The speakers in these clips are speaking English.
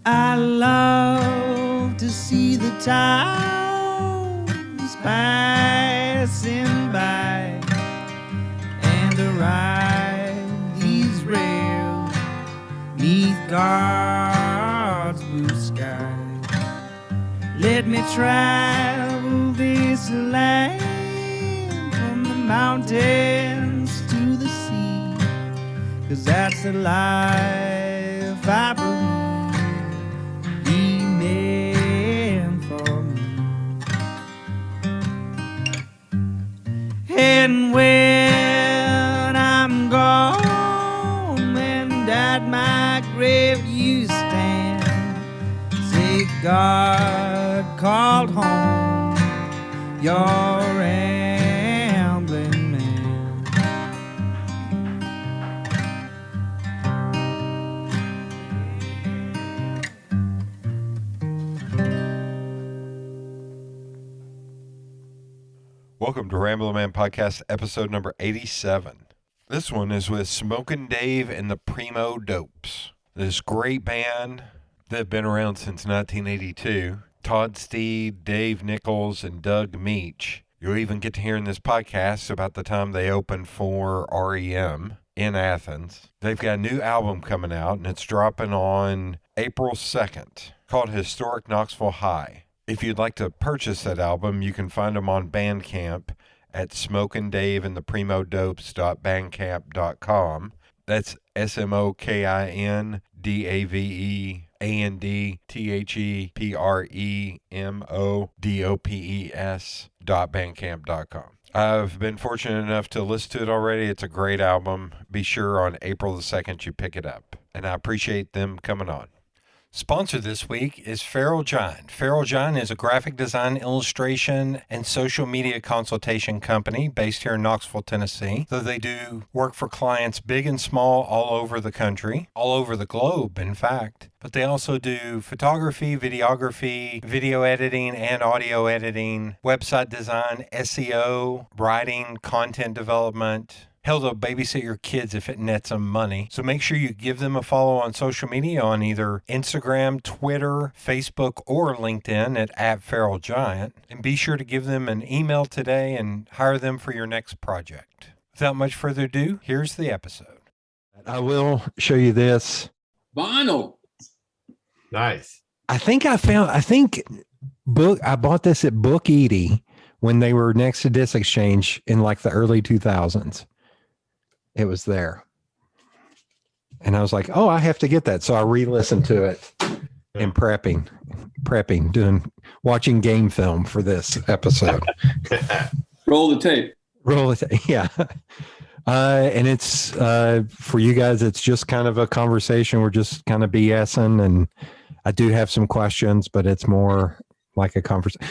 I love to see the towns passing by and to ride these rails neath God's blue sky. Let me travel this land from the mountains to the sea, 'cause that's the life I believe He meant for me. And when I'm gone and at my grave you stand, say God called home your rambling man. Welcome to Rambling Man Podcast, episode number 87. This one is with Smokin Dave and the Premo Dopes. This great band that have been around since 1982. Todd Steed, Dave Nichols, and Doug Meach. You'll even get to hear in this podcast about the time they opened for REM in Athens. They've got a new album coming out, and it's dropping on April 2nd, called Historic Knoxville High. If you'd like to purchase that album, you can find them on Bandcamp at smokindaveintheprimodopes.bandcamp.com. That's SMOKINDAVENDTHEPREMODOPES.bandcamp.com. I've been fortunate enough to listen to it already. It's a great album. Be sure on April the 2nd you pick it up. And I appreciate them coming on. Sponsor this week is Feral Giant. Feral Giant is a graphic design, illustration, and social media consultation company based here in Knoxville, Tennessee. So they do work for clients big and small all over the country, all over the globe, in fact. But they also do photography, videography, video editing, and audio editing, website design, SEO, writing, content development. Hell, they'll babysit your kids if it nets them money. So make sure you give them a follow on social media on either Instagram, Twitter, Facebook, or LinkedIn at Feral Giant. And be sure to give them an email today and hire them for your next project. Without much further ado, here's the episode. I will show you this. Vinyl. Nice. I bought this at Book Edie when they were next to Disc Exchange in like the early 2000s. It was there. And I was like, oh, I have to get that. So I re-listened to it in prepping, watching game film for this episode. Roll the tape. Yeah. And it's, for you guys, it's just kind of a conversation. We're just kind of BSing, and I do have some questions, but it's more like a conversation.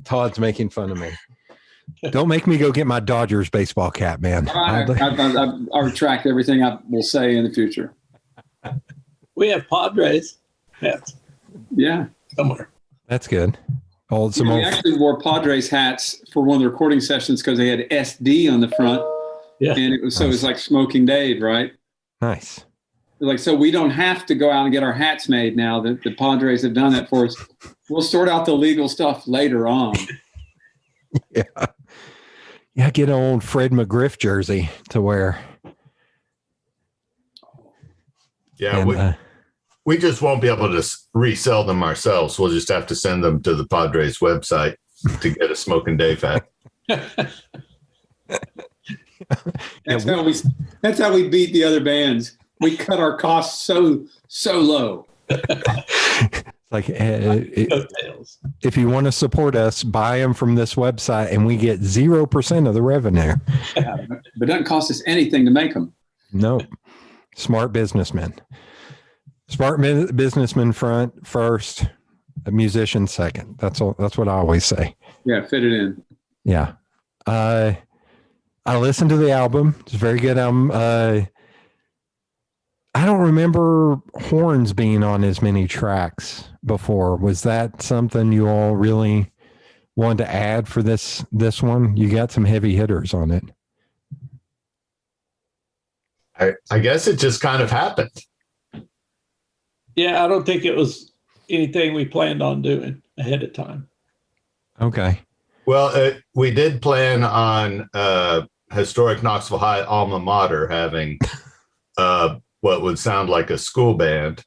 Todd's making fun of me. Don't make me go get my Dodgers baseball cap, man. I retract everything I will say in the future. We have Padres hats. Yeah. Somewhere. That's good. We actually wore Padres hats for one of the recording sessions because they had SD on the front. Yeah. And it was like Smokin Dave, right? Nice. Like, so we don't have to go out and get our hats made now that the Padres have done that for us. We'll sort out the legal stuff later on. Yeah. Yeah, get an old Fred McGriff jersey to wear. Yeah, and, we just won't be able to resell them ourselves. We'll just have to send them to the Padres website to get a Smokin Dave hat. That's how we beat the other bands. We cut our costs so low. Like, if you want to support us, buy them from this website, and we get 0% of the revenue. Yeah, but it doesn't cost us anything to make them. No, smart businessmen. Smart businessman first, a musician second. That's all. That's what I always say. Yeah, fit it in. Yeah, I listened to the album. It's a very good album. I don't remember horns being on as many tracks before. Was that something you all really wanted to add for this one? You got some heavy hitters on it. I guess it just kind of happened. Yeah, I don't think it was anything we planned on doing ahead of time. Okay. Well, we did plan on historic Knoxville High alma mater having what would sound like a school band.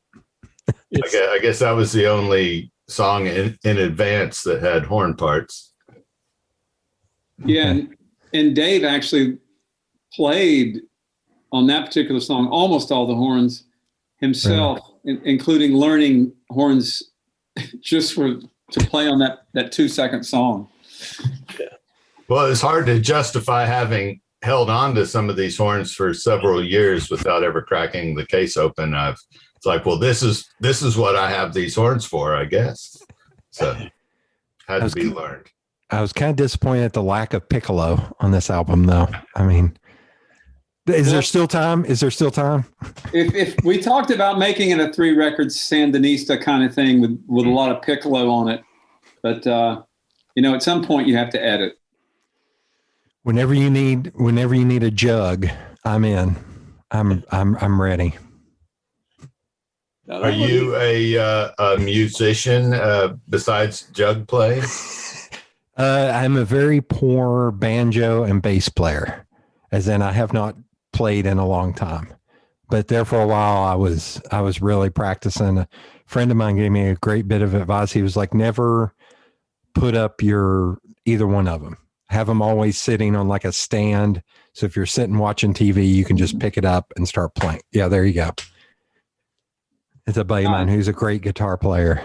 I guess that was the only song in advance that had horn parts. Yeah, and Dave actually played on that particular song almost all the horns himself, including learning horns just to play on that 2-second song. Yeah. Well, it's hard to justify having held on to some of these horns for several years without ever cracking the case open. It's like, well, this is what I have these horns for, I guess. So had to be learned. I was kind of disappointed at the lack of piccolo on this album, though. I mean, is there still time? If we talked about making it a 3-record Sandinista kind of thing with a lot of piccolo on it, but at some point you have to edit. Whenever you need a jug, I'm in. I'm ready. Are you a musician besides jug play? I'm a very poor banjo and bass player, as in I have not played in a long time. But there for a while, I was really practicing. A friend of mine gave me a great bit of advice. He was like, never put up either one of them. Have them always sitting on like a stand. So if you're sitting watching TV, you can just pick it up and start playing. Yeah, there you go. It's a buddy of mine who's a great guitar player.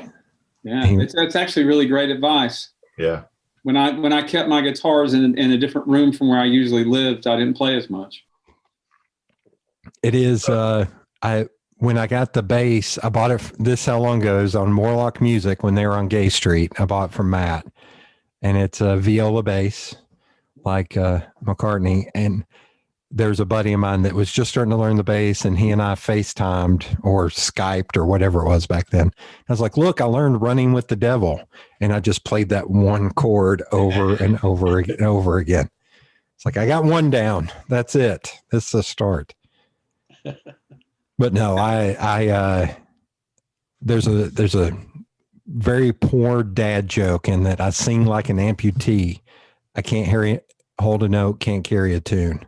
Yeah, it's actually really great advice. Yeah. When I kept my guitars in a different room from where I usually lived, I didn't play as much. It is. When I got the bass, I bought it. This how long ago? It was on Morlock Music when they were on Gay Street. I bought it from Matt, and it's a viola bass, like McCartney. And there's a buddy of mine that was just starting to learn the bass, and he and I FaceTimed or Skyped or whatever it was back then. I was like, look, I learned Running with the Devil. And I just played that one chord over and over and over again. It's like, I got one down. That's it. That's the start. But no, there's a very poor dad joke in that I sing like an amputee. I can't hold a note, can't carry a tune.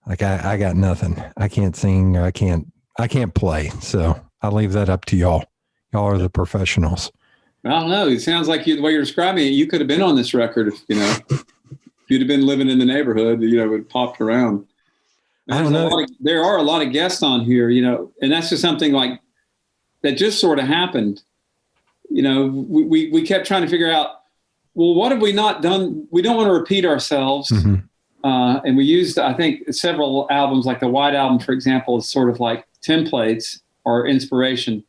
Like I got nothing. I can't sing. I can't play. So I'll leave that up to y'all. Y'all are the professionals. I don't know. It sounds like the way you're describing it, you could have been on this record if you'd have been living in the neighborhood, it popped around. I don't know. There are a lot of guests on here, and that's just something like that just sort of happened. We kept trying to figure out, well, what have we not done? We don't want to repeat ourselves. Mm-hmm. And we used, I think, several albums, like the White Album, for example, is sort of like templates or inspiration.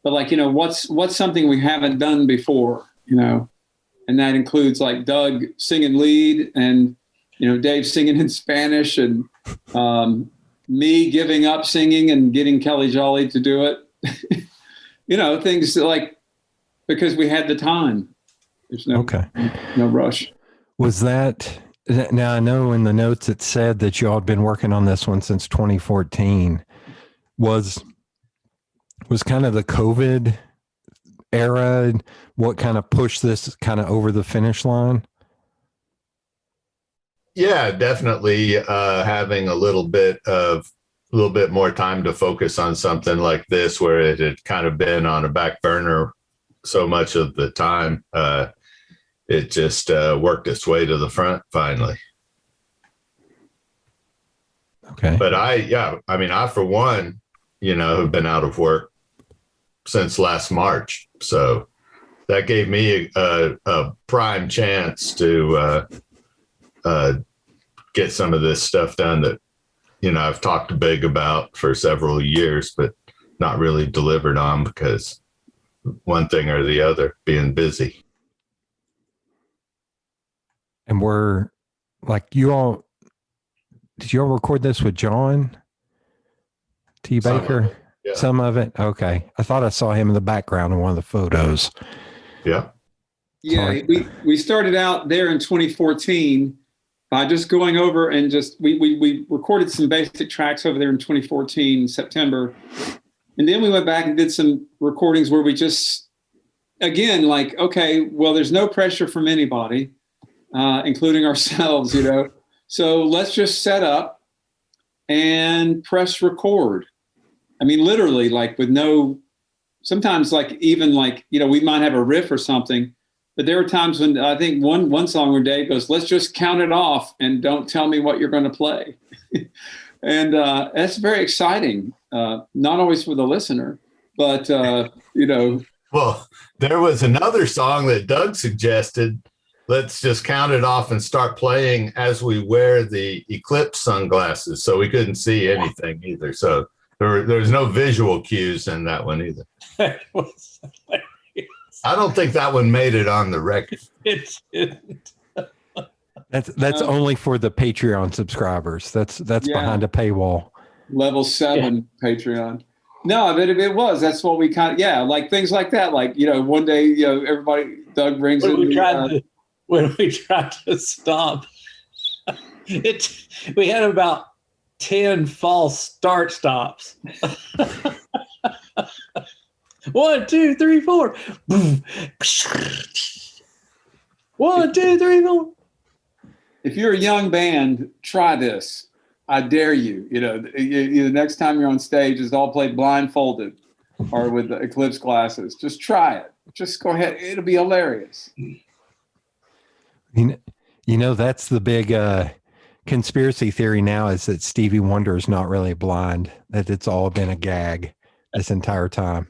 But what's something we haven't done before, and that includes like Doug singing lead and, Dave singing in Spanish and me giving up singing and getting Kelly Jolly to do it. Things like, because we had the time. There's no rush. Was that, now I know in the notes it said that y'all had been working on this one since 2014. Was kind of the COVID era what kind of pushed this kind of over the finish line? Yeah, definitely having a little bit more time to focus on something like this, where it had kind of been on a back burner so much of the time. It just worked its way to the front finally. Okay. But I for one, have been out of work since last March. So that gave me a prime chance to get some of this stuff done that, I've talked big about for several years, but not really delivered on because one thing or the other, being busy. And we're like, did you all record this with John T. Baker? Yeah. Some of it? Okay. I thought I saw him in the background in one of the photos. Yeah. Yeah, we started out there in 2014 by just going over and we recorded some basic tracks over there in 2014, September. And then we went back and did some recordings where we just, again, like, okay, well, there's no pressure from anybody, including ourselves, you know. So let's just set up and press record. I mean, literally, like with no, sometimes like even like, you know, we might have a riff or something, but there were times when I think one song where Dave goes, let's just count it off and don't tell me what you're going to play. And that's very exciting. Not always for the listener, but, you know. Well, there was another song that Doug suggested. Let's just count it off and start playing as we wear the eclipse sunglasses. So we couldn't see anything either. So there's no visual cues in that one either. That was hilarious. I don't think that one made it on the record. It didn't. That's only for the Patreon subscribers. That's behind a paywall. Level 7 Patreon. No, but it was. That's what we kind of, like things like that. Like, you know, one day, you know, everybody, Doug brings in. When we tried to stop, we had about 10 false start stops. 1, 2, 3, 4. 1, 2, 3, 4. If you're a young band, try this. I dare you. You know, the next time you're on stage is all played blindfolded or with the eclipse glasses. Just try it. Just go ahead. It'll be hilarious. You know, that's the big conspiracy theory now, is that Stevie Wonder is not really blind, that it's all been a gag this entire time.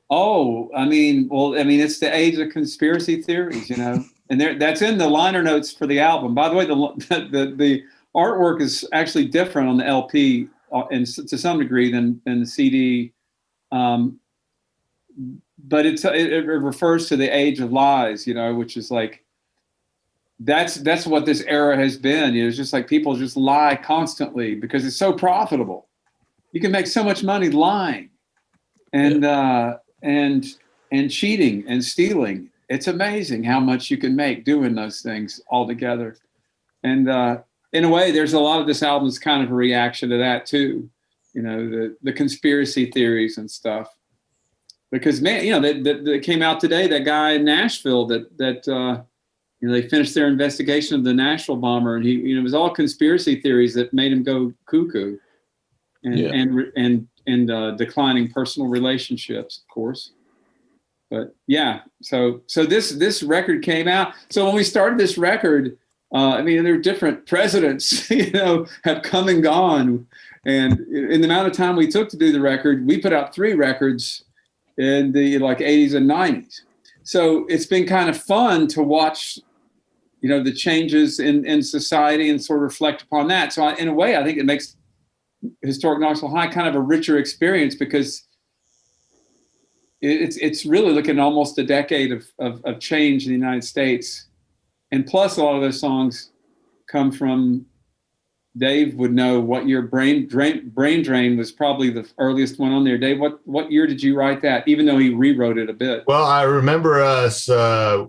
Oh, I mean, it's the age of conspiracy theories, you know, and that's in the liner notes for the album. By the way, the artwork is actually different on the LP and to some degree than the CD. But it refers to the age of lies, you know, which is like, that's what this era has been. You know, it's just like people just lie constantly because it's so profitable. You can make so much money lying and cheating and stealing. It's amazing how much you can make doing those things all together. And in a way, there's a lot of this album is kind of a reaction to that too. You know, the conspiracy theories and stuff. Because man, you know, that came out today. That guy in Nashville that you know, they finished their investigation of the Nashville bomber, and it was all conspiracy theories that made him go cuckoo, and declining personal relationships, of course. But yeah, so this record came out. So when we started this record, I mean, there are different presidents, you know, have come and gone, and in the amount of time we took to do the record, we put out 3 records in the like 80s and 90s. So it's been kind of fun to watch, you know, the changes in society and sort of reflect upon that. So in a way, I think it makes Historic Knoxville High kind of a richer experience because it's really looking at almost a decade of change in the United States. And plus, a lot of those songs come from, Dave would know what year. Brain Drain was probably the earliest one on there. Dave, what year did you write that, even though he rewrote it a bit? Well, I remember us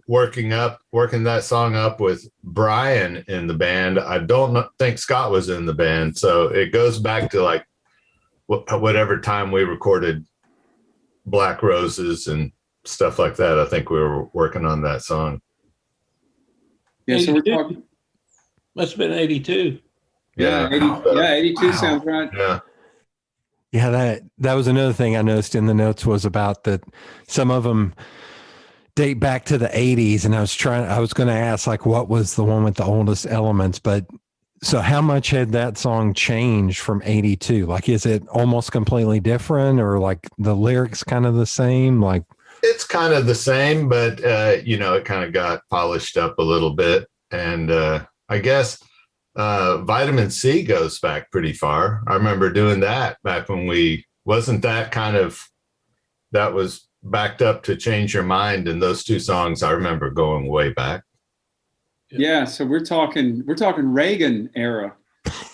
working that song up with Brian in the band. I don't think Scott was in the band. So it goes back to like whatever time we recorded Black Roses and stuff like that. I think we were working on that song. Yeah, so we're talking. Must have been 82. Yeah, 82 sounds right. Yeah, that was another thing I noticed in the notes was about that some of them date back to the 80s, and I was going to ask like what was the one with the oldest elements, but so how much had that song changed from 82? Like, is it almost completely different, or like the lyrics kind of the same? Like, it's kind of the same, but you know, it kind of got polished up a little bit, and I guess Vitamin C goes back pretty far. I remember doing that back when that was backed up to Change Your Mind, and those 2 songs I remember going way back. Yeah, so we're talking Reagan era.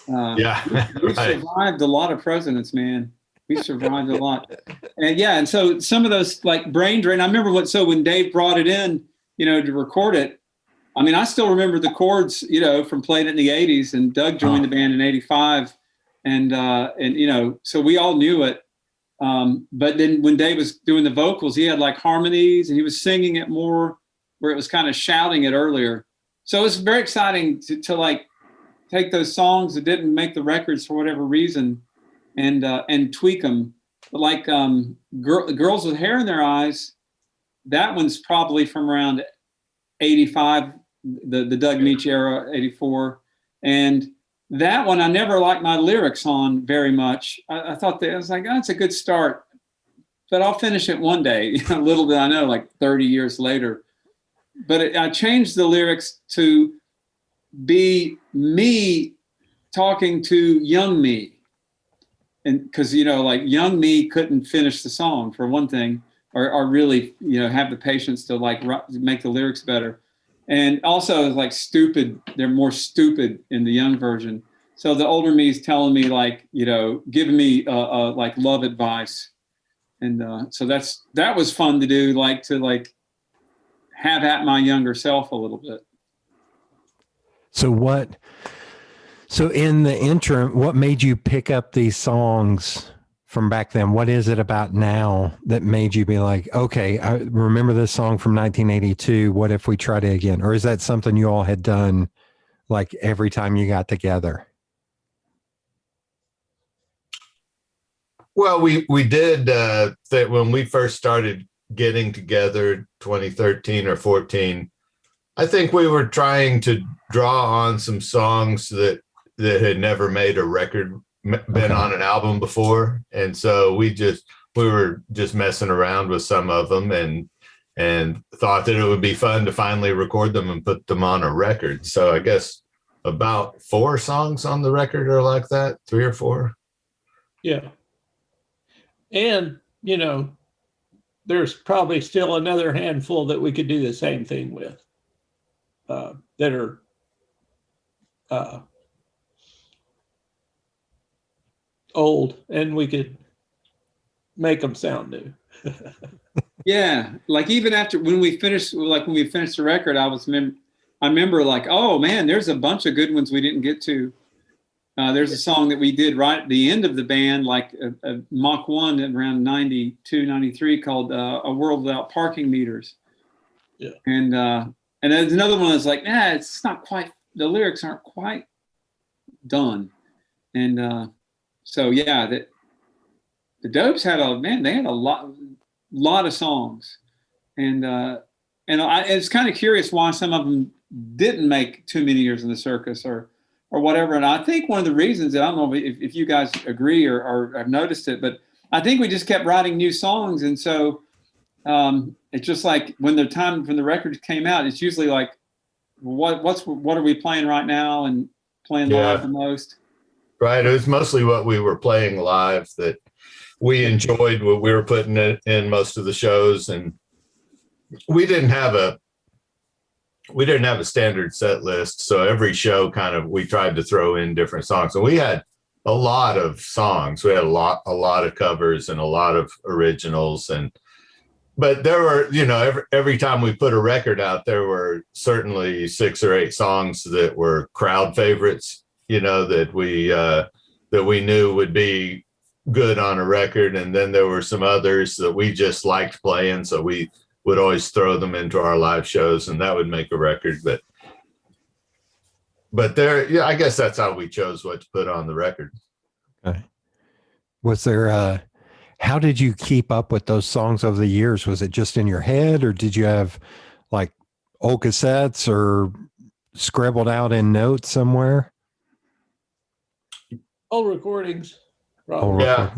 We survived a lot of presidents, man. We survived a lot, and so some of those like Brain Drain. I remember when Dave brought it in, you know, to record it. I mean, I still remember the chords, you know, from playing it in the 80s, and Doug joined the band in 85. And you know, so we all knew it. But then when Dave was doing the vocals, he had like harmonies and he was singing it more where it was kind of shouting it earlier. So it was very exciting to like take those songs that didn't make the records for whatever reason and tweak them. But like Girls with Hair in Their Eyes, that one's probably from around 85, the Doug Meach era, 84. And that one, I never liked my lyrics on very much. I thought that I was like, oh, it's a good start, but I'll finish it one day. Little did I know, like 30 years later. But I changed the lyrics to be me talking to young me. And because, like young me couldn't finish the song for one thing, or really, have the patience to like make the lyrics better. And also like stupid, they're more stupid in the young version. So the older me is telling me like, giving me like love advice. And so that was fun to do, like to like have at my younger self a little bit. So in the interim, what made you pick up these songs from back then? What is it about now that made you be like, okay, I remember this song from 1982. What if we tried it again? Or is that something you all had done like every time you got together? Well, we did that when we first started getting together, 2013 or 14. I think we were trying to draw on some songs that had never made a record, been on an album before, and so we were just messing around with some of them and thought that it would be fun to finally record them and put them on a record. So I guess about 4 songs on the record are like that, 3 or 4. Yeah. And, there's probably still another handful that we could do the same thing with, that are old, and we could make them sound new. Yeah, like even after when we finished the record, I remember like, oh man, there's a bunch of good ones we didn't get to. There's a song that we did right at the end of the band, like Mach 1 at around 92, 93, called A World Without Parking Meters. Yeah. And there's another one that's like, it's not quite, the lyrics aren't quite done. And so, yeah, the Dopes had a lot of songs. And it's kind of curious why some of them didn't make too many years in the circus or whatever. And I think one of the reasons, I don't know if you guys agree or have noticed it, but I think we just kept writing new songs. And so it's just like when the record came out, it's usually like, what are we playing right now and playing live the most? Right. It was mostly what we were playing live that we enjoyed, what we were putting in most of the shows. And we didn't have a standard set list. So every show we tried to throw in different songs. And we had a lot of songs. We had a lot of covers and a lot of originals. But there were, every time we put a record out, there were certainly 6 or 8 songs that were crowd favorites, that we knew would be good on a record. And then there were some others that we just liked playing. So we would always throw them into our live shows, and that would make a record. But there, I guess that's how we chose what to put on the record. Okay. Was there how did you keep up with those songs over the years? Was it just in your head, or did you have like old cassettes or scribbled out in notes somewhere? Old recordings. Probably. Yeah.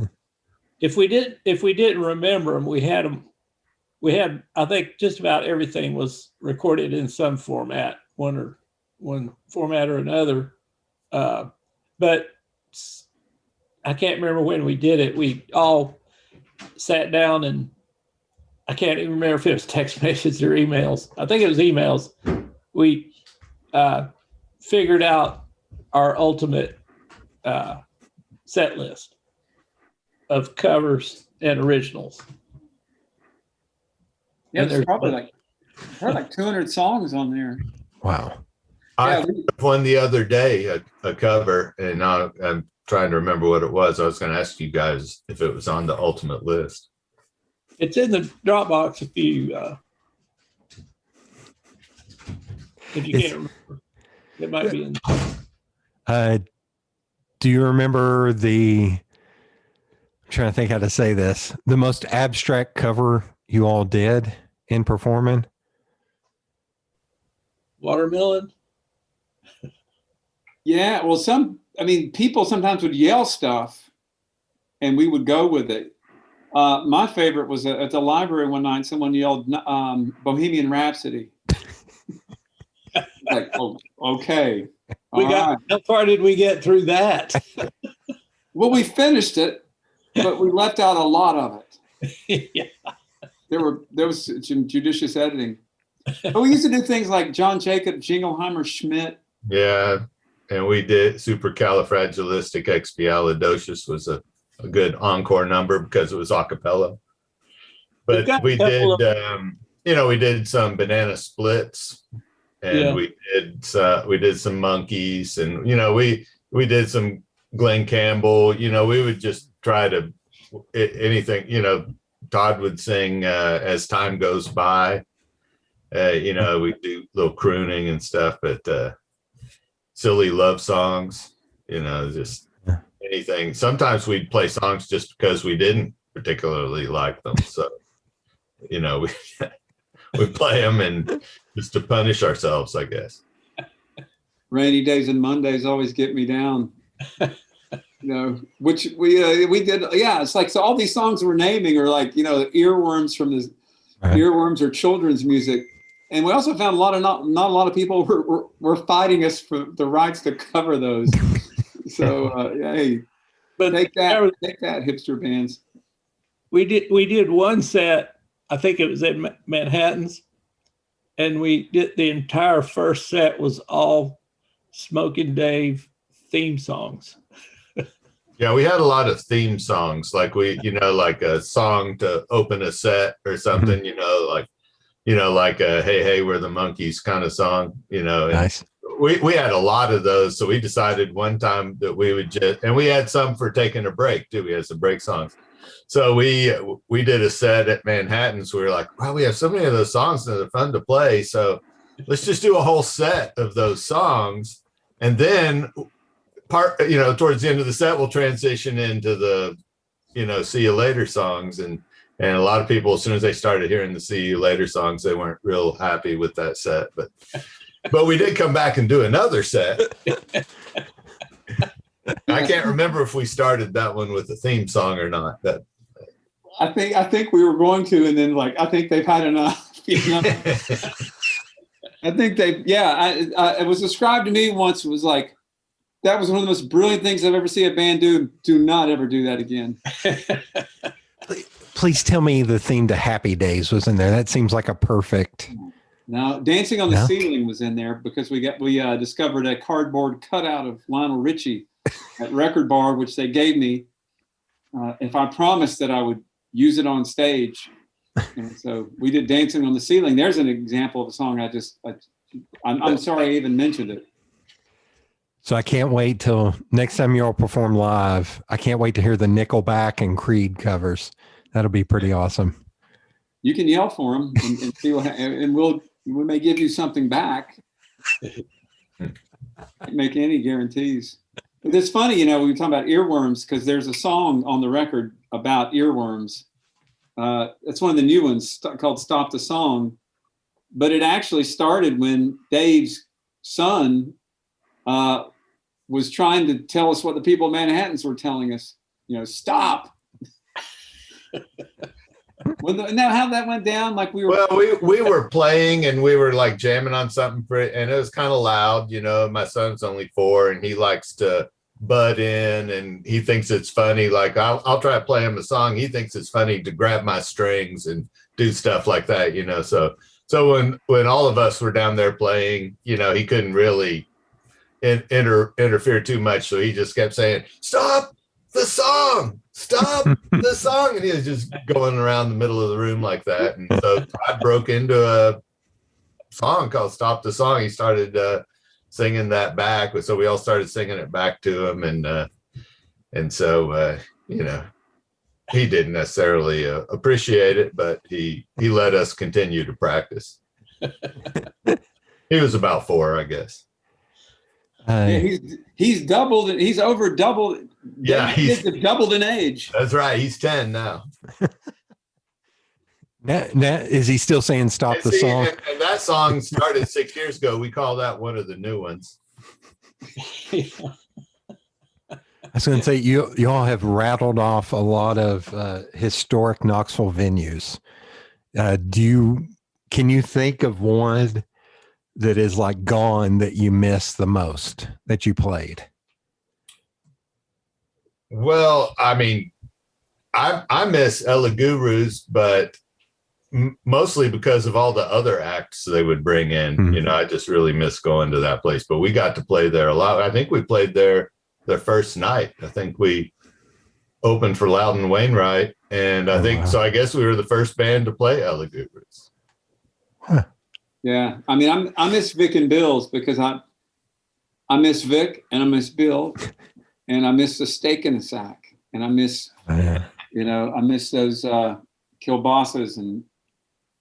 If we didn't remember them, we had them. We had, I think, just about everything was recorded in some format, one format or another. But I can't remember when we did it. We all sat down, and I can't even remember if it was text messages or emails. I think it was emails. We figured out our ultimate set list of covers and originals. Yeah, there's probably like 200 songs on there. Wow. I won the other day a cover, and trying to remember what it was. I was going to ask you guys if it was on the ultimate list. It's in the Dropbox if you can't remember. It might be in. Do you remember I'm trying to think how to say this, the most abstract cover you all did in performing? Watermelon? Yeah, well, people sometimes would yell stuff and we would go with it. My favorite was at the library one night, someone yelled Bohemian Rhapsody. Like, oh, okay. How far did we get through that? Well, we finished it, but we left out a lot of it. Yeah. There was some judicious editing. But we used to do things like John Jacob, Jingleheimer, Schmidt. Yeah, and we did Supercalifragilisticexpialidocious was a good encore number because it was a cappella. But we did, we did some Banana Splits, and we did some Monkeys, and we did some Glenn Campbell. We would just try to anything. Todd would sing As Time Goes By. We do little crooning and stuff, but silly love songs, just anything. Sometimes we'd play songs just because we didn't particularly like them. So, we play them and just to punish ourselves, I guess. Rainy Days and Mondays always get me down. Which we did. Yeah, it's like, so all these songs we're naming are like, earworms from the earworms or children's music. And we also found not a lot of people were fighting us for the rights to cover those. So hey, but take that, hipster bands. We did one set. I think it was at Manhattan's, and we did the entire first set was all Smokin Dave theme songs. Yeah, we had a lot of theme songs, like like a song to open a set or something. Like a "Hey Hey We're the Monkeys" kind of song. Nice. We had a lot of those, so we decided one time that we would and we had some for taking a break too. We had some break songs. So we did a set at Manhattan's. We were like, wow, we have so many of those songs that are fun to play. So let's just do a whole set of those songs. And then towards the end of the set, we'll transition into the, See You Later songs. And a lot of people, as soon as they started hearing the See You Later songs, they weren't real happy with that set. But we did come back and do another set. I can't remember if we started that one with the theme song or not. I think we were going to, and then I think they've had enough. I think it was described to me once. It was like, that was one of the most brilliant things I've ever seen a band do. Do not ever do that again. Please tell me the theme to Happy Days was in there. That seems like a perfect. No, Dancing on the Ceiling was in there because we discovered a cardboard cutout of Lionel Richie at Record Bar, which they gave me if I promised that I would use it on stage. And so we did Dancing on the Ceiling. There's an example of a song I'm sorry I even mentioned it. So I can't wait till next time you all perform live. I can't wait to hear the Nickelback and Creed covers. That'll be pretty awesome. You can yell for them and see and we may give you something back. Can't make any guarantees. But it's funny, we were talking about earworms because there's a song on the record about earworms. It's one of the new ones called "Stop the Song," but it actually started when Dave's son was trying to tell us what the people of Manhattan's were telling us. Stop. Now how that went down, like we were playing and we were like jamming on something and it was kind of loud. My son's only 4 and he likes to butt in and he thinks it's funny. Like I'll try to play him a song. He thinks it's funny to grab my strings and do stuff like that. So when all of us were down there playing, he couldn't really interfere too much. So he just kept saying, "Stop the song. Stop the song." And he was just going around the middle of the room like that. And so I broke into a song called "Stop the Song." He started singing that back. So we all started singing it back to him. And And so, he didn't necessarily appreciate it, but he let us continue to practice. He was about 4, I guess. Yeah, he's doubled. He's over doubled. Yeah, he's doubled in age. That's right. He's 10 now. Now, is he still saying "Stop the Song"? And that song started 6 years ago. We call that one of the new ones. I was going to say you all have rattled off a lot of historic Knoxville venues. Can you think of one that is like gone that you miss the most that you played? Well, I mean, I miss Ella Guru's, but mostly because of all the other acts they would bring in. Mm-hmm. I just really miss going to that place. But we got to play there a lot. I think we played there the first night. I think we opened for Loudon Wainwright, and so I guess we were the first band to play Ella Guru's. Huh. Yeah, I mean, I miss Vic and Bill's because I miss Vic and I miss Bill, and I miss the steak in the sack, and I miss I miss those kielbasa's, and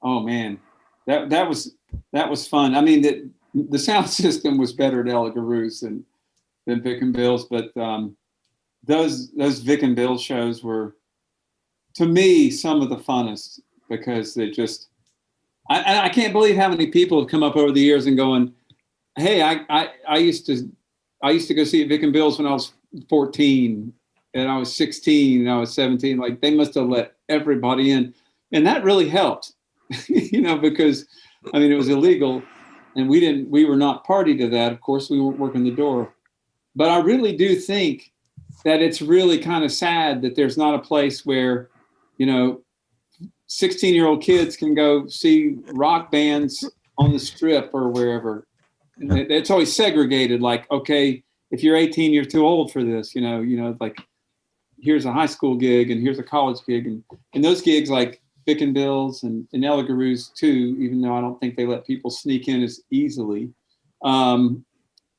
oh man, that was fun. I mean, the sound system was better at Ella Guru's than Vic and Bill's, but those Vic and Bill shows were, to me, some of the funnest because they just. I can't believe how many people have come up over the years and going, "Hey, I used to go see Vic and Bill's when I was 14, and I was 16, and I was 17. Like they must have let everybody in, and that really helped, because I mean it was illegal, and we were not party to that. Of course, we weren't working the door, but I really do think that it's really kind of sad that there's not a place where, 16-year-old kids can go see rock bands on the Strip or wherever. And it's always segregated. Like, okay, if you're 18, you're too old for this. Like here's a high school gig and here's a college gig, and those gigs like Vic and Bill's and Ella Guru's too. Even though I don't think they let people sneak in as easily.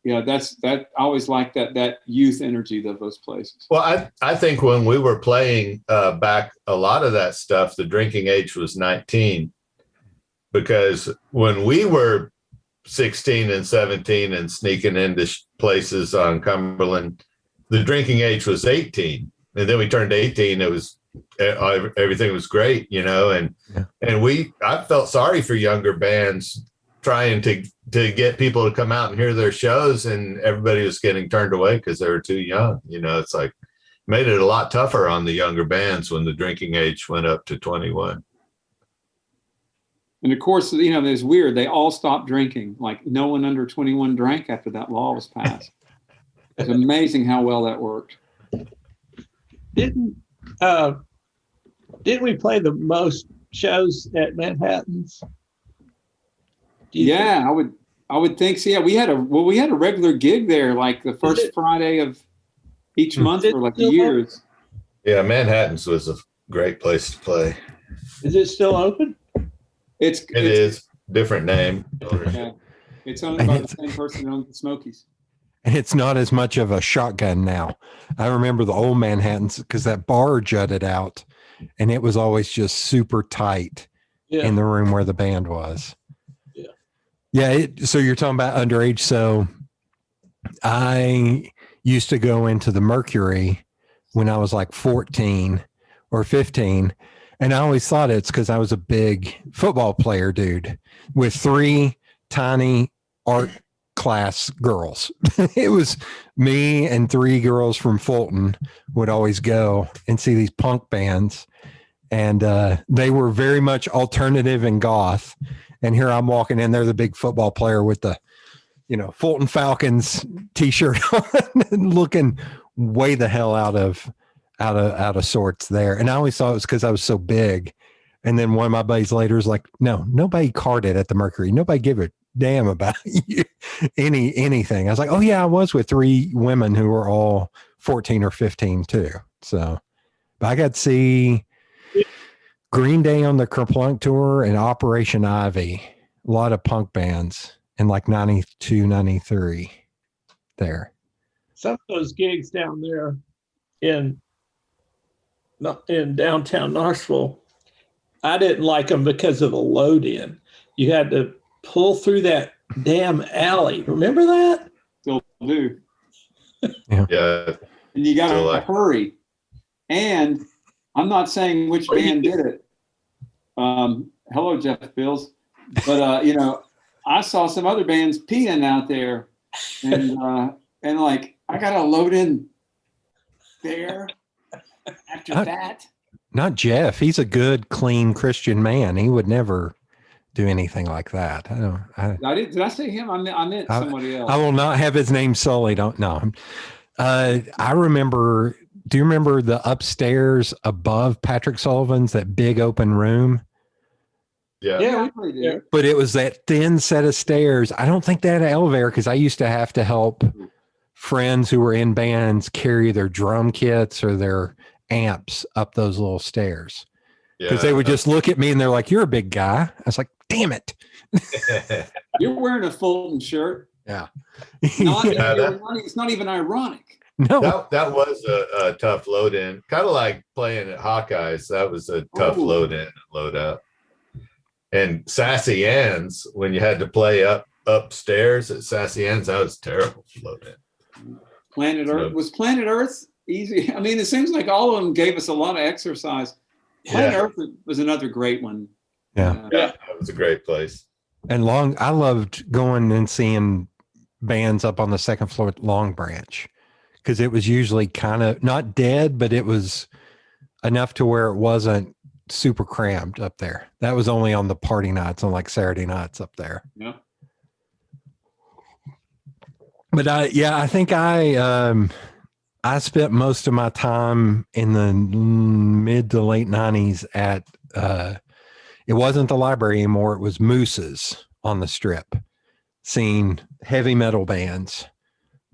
I always like that youth energy of those places. Well, I think when we were playing back, a lot of that stuff, the drinking age was 19, because when we were 16 and 17 and sneaking into places on Cumberland, the drinking age was 18, and then we turned 18. It was everything was great, and I felt sorry for younger bands trying to get people to come out and hear their shows, and everybody was getting turned away because they were too young. It's like made it a lot tougher on the younger bands when the drinking age went up to 21. And of course, it's weird. They all stopped drinking. Like no one under 21 drank after that law was passed. It's amazing how well that worked. Didn't we play the most shows at Manhattan's? Yeah, I would think so. Yeah, we had a regular gig there, like the first Friday of each month for like years. Yeah, Manhattan's was a great place to play. Is it still open? It is different name. Yeah, it's owned by the same person who owns the Smokies. And it's not as much of a shotgun now. I remember the old Manhattans because that bar jutted out, and it was always just super tight in the room where the band was. Yeah. So you're talking about underage. So I used to go into the Mercury when I was like 14 or 15. And I always thought it's because I was a big football player dude with 3 tiny art class girls. It was me and 3 girls from Fulton would always go and see these punk bands. And they were very much alternative and goth. And here I'm walking in there, the big football player with the, Fulton Falcons t-shirt on, looking way the hell out of sorts there. And I always thought it was because I was so big. And then one of my buddies later was like, no, nobody carded at the Mercury. Nobody gave a damn about you, anything. I was like, oh yeah, I was with 3 women who were all 14 or 15 too. So, but I got to see Green Day on the Kerplunk tour and Operation Ivy, a lot of punk bands in like 92, 93 there. Some of those gigs down there in downtown Knoxville, I didn't like them because of the load in. You had to pull through that damn alley. Remember that? Still do. Yeah. And you got Still to like- hurry. And I'm not saying which band did it. Hello, Jeff Bills. But, I saw some other bands peeing out there. And like, I got to load in there after that. Not Jeff. He's a good, clean Christian man. He would never do anything like that. Did I say him? I meant somebody else. I will not have his name sullied. Don't know. I remember. Do you remember the upstairs above Patrick Sullivan's, that big open room? Yeah. Yeah, we did. But it was that thin set of stairs. I don't think they had an elevator, because I used to have to help friends who were in bands carry their drum kits or their amps up those little stairs. Because they would just look at me and they're like, "You're a big guy." I was like, "Damn it." You're wearing a Fulton shirt. Yeah. It's not even ironic. No. That was a tough load in, kind of like playing at Hawkeyes. That was a tough load in and load out. And Sassy Ann's, when you had to play upstairs at Sassy Ann's, that was terrible load in. Planet Earth was Planet Earth easy. I mean, it seems like all of them gave us a lot of exercise. Planet Earth was another great one. Yeah. That was a great place. And I loved going and seeing bands up on the second floor at Long Branch, because it was usually kind of not dead, but it was enough to where it wasn't super crammed up there. That was only on the party nights, on like Saturday nights up there. Yeah. But I think I spent most of my time in the mid to late 90s at it wasn't the library anymore. It was Moose's on the Strip, seeing heavy metal bands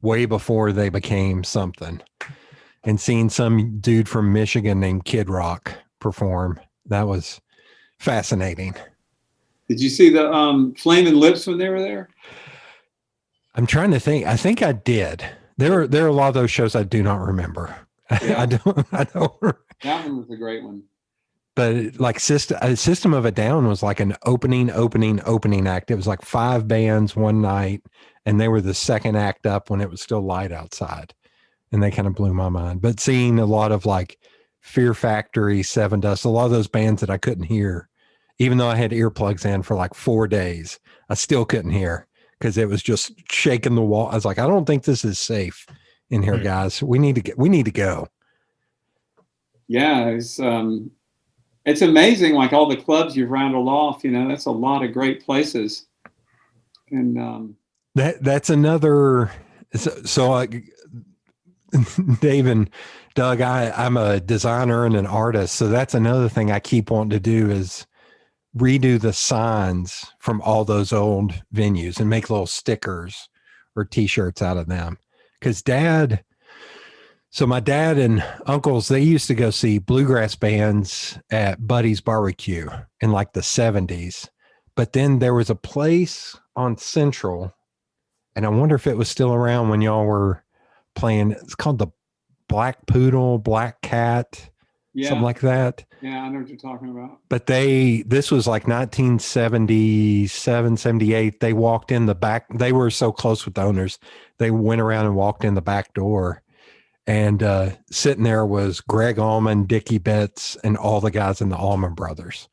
way before they became something, and seeing some dude from Michigan named Kid Rock perform. That was fascinating. Did you see the Flaming Lips when they were there? I'm trying to think. I think I did. There are a lot of those shows I do not remember. Yeah. I don't. That one was a great one. But like System of a Down was like an opening act. It was like 5 bands one night, and they were the second act up when it was still light outside, and they kind of blew my mind. But seeing a lot of like Fear Factory, Seven Dust, a lot of those bands that I couldn't hear, even though I had earplugs in for like 4 days, I still couldn't hear, because it was just shaking the wall. I was like, I don't think this is safe in here, guys. We need to go. Yeah, it's amazing, like all the clubs you've rounded off, that's a lot of great places. And that's another. So Dave and Doug, I'm a designer and an artist, so that's another thing I keep wanting to do is redo the signs from all those old venues and make little stickers or T-shirts out of them. Because my dad and uncles, they used to go see bluegrass bands at Buddy's Barbecue in like the 70s. But then there was a place on Central, and I wonder if it was still around when y'all were playing. It's called the Black Poodle, Black Cat, something like that. Yeah, I know what you're talking about. But this was like 1977, 78. They walked in the back. They were so close with the owners. They went around and walked in the back door. And sitting there was Greg Allman, Dickie Betts, and all the guys in the Allman Brothers,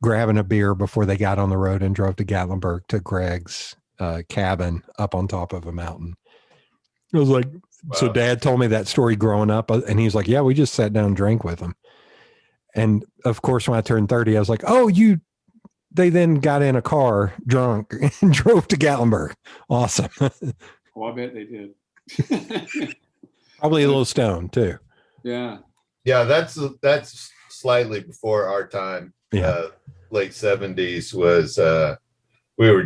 grabbing a beer before they got on the road and drove to Gatlinburg to Greg's cabin up on top of a mountain. It was like, wow. So Dad told me that story growing up, and he was like, "Yeah, we just sat down and drank with them." And of course, when I turned 30, I was like, "Oh, they then got in a car drunk and drove to Gatlinburg." Awesome. Well, I bet they did. Probably a little stoned too. Yeah. Yeah, that's slightly before our time. Yeah. Late 70s was we were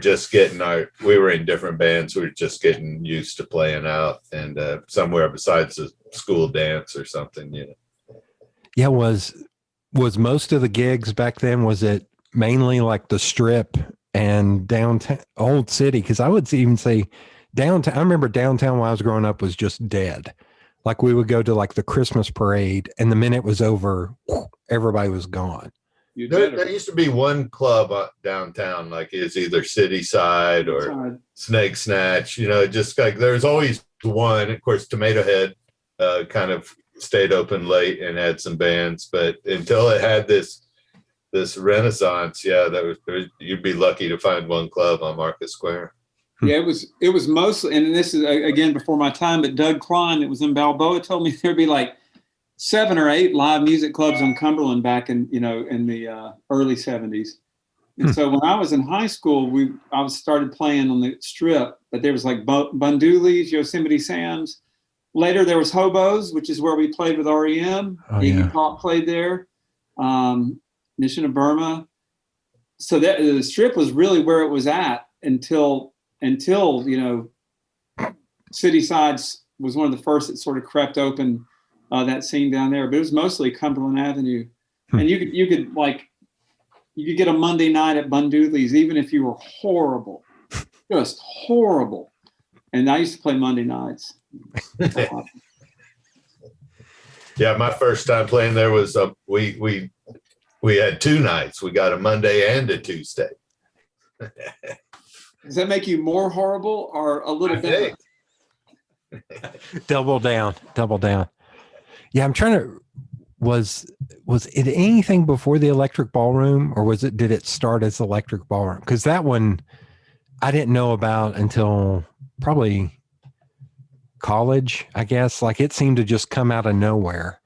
in different bands. We were just getting used to playing out and somewhere besides a school dance or something, Yeah, was most of the gigs back then, was it mainly like the Strip and downtown Old City? Because I would even say downtown. I remember downtown when I was growing up was just dead. Like we would go to like the Christmas parade, and the minute it was over, everybody was gone. There used to be one club downtown, like it's either City Side or Snake Snatch. Just like there's always one. Of course, Tomato Head kind of stayed open late and had some bands, but until it had this renaissance, you'd be lucky to find one club on Market Square. Yeah, it was mostly, and this is again before my time, but Doug Klein, that was in Balboa, told me there'd be like 7 or 8 live music clubs on Cumberland back in the early 70s. And so when I was in high school, I started playing on the Strip, but there was like Bundooli's, Yosemite Sam's. Later there was Hobos, which is where we played with REM. Iggy Pop played there. Mission of Burma. So that the Strip was really where it was at until City Sides was one of the first that sort of crept open that scene down there, but it was mostly Cumberland Avenue. And you could get a Monday night at Bundooli's, even if you were horrible, just horrible. And I used to play Monday nights. Yeah, my first time playing there was we had 2 nights. We got a Monday and a Tuesday. Does that make you more horrible or a little bit? Double down. Yeah, I'm trying to. Was it anything before the Electric Ballroom, or did it start as Electric Ballroom? Because that one I didn't know about until probably college, I guess. Like it seemed to just come out of nowhere,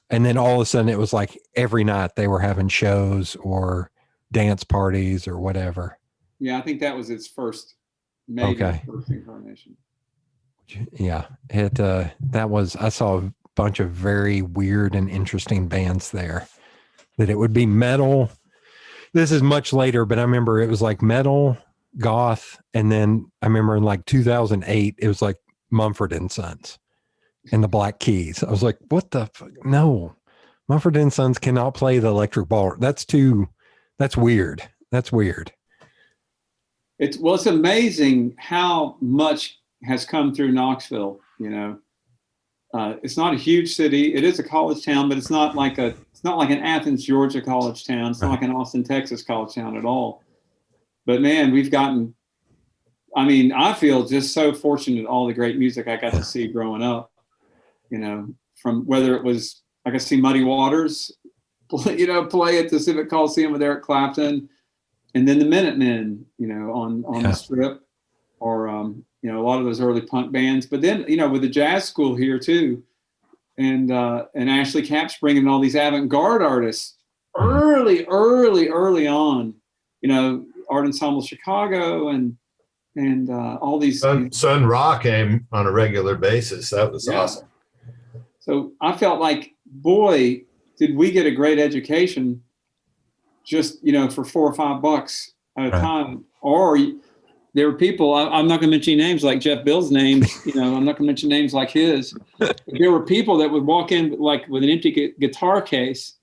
and then all of a sudden it was like every night they were having shows or dance parties or whatever. Yeah, I think that was its first incarnation. Yeah, I saw a bunch of very weird and interesting bands there. That it would be metal. This is much later, but I remember it was like metal, goth, and then I remember in like 2008 it was like Mumford and Sons and the Black Keys. I was like, what the fuck? No, Mumford and Sons cannot play the Electric Ballroom. That's weird. That's weird. It's amazing how much has come through Knoxville. It's not a huge city. It is a college town, but it's not like an Athens, Georgia college town. It's not like an Austin, Texas college town at all. But man, I feel just so fortunate all the great music I got to see growing up, from whether it was, I got to see Muddy Waters, play at the Civic Coliseum with Eric Clapton, and then the Minutemen, on the Strip, or, a lot of those early punk bands. But then, with the jazz school here too, and Ashley Capps bringing all these avant-garde artists early on, Art Ensemble Chicago and all these. Sun Ra came on a regular basis. That was awesome. So I felt like, boy, did we get a great education just, for $4 or $5 at a time. Or there were people, I'm not going to mention names like Jeff Bill's name, I'm not going to mention names like his. But there were people that would walk in like with an empty guitar case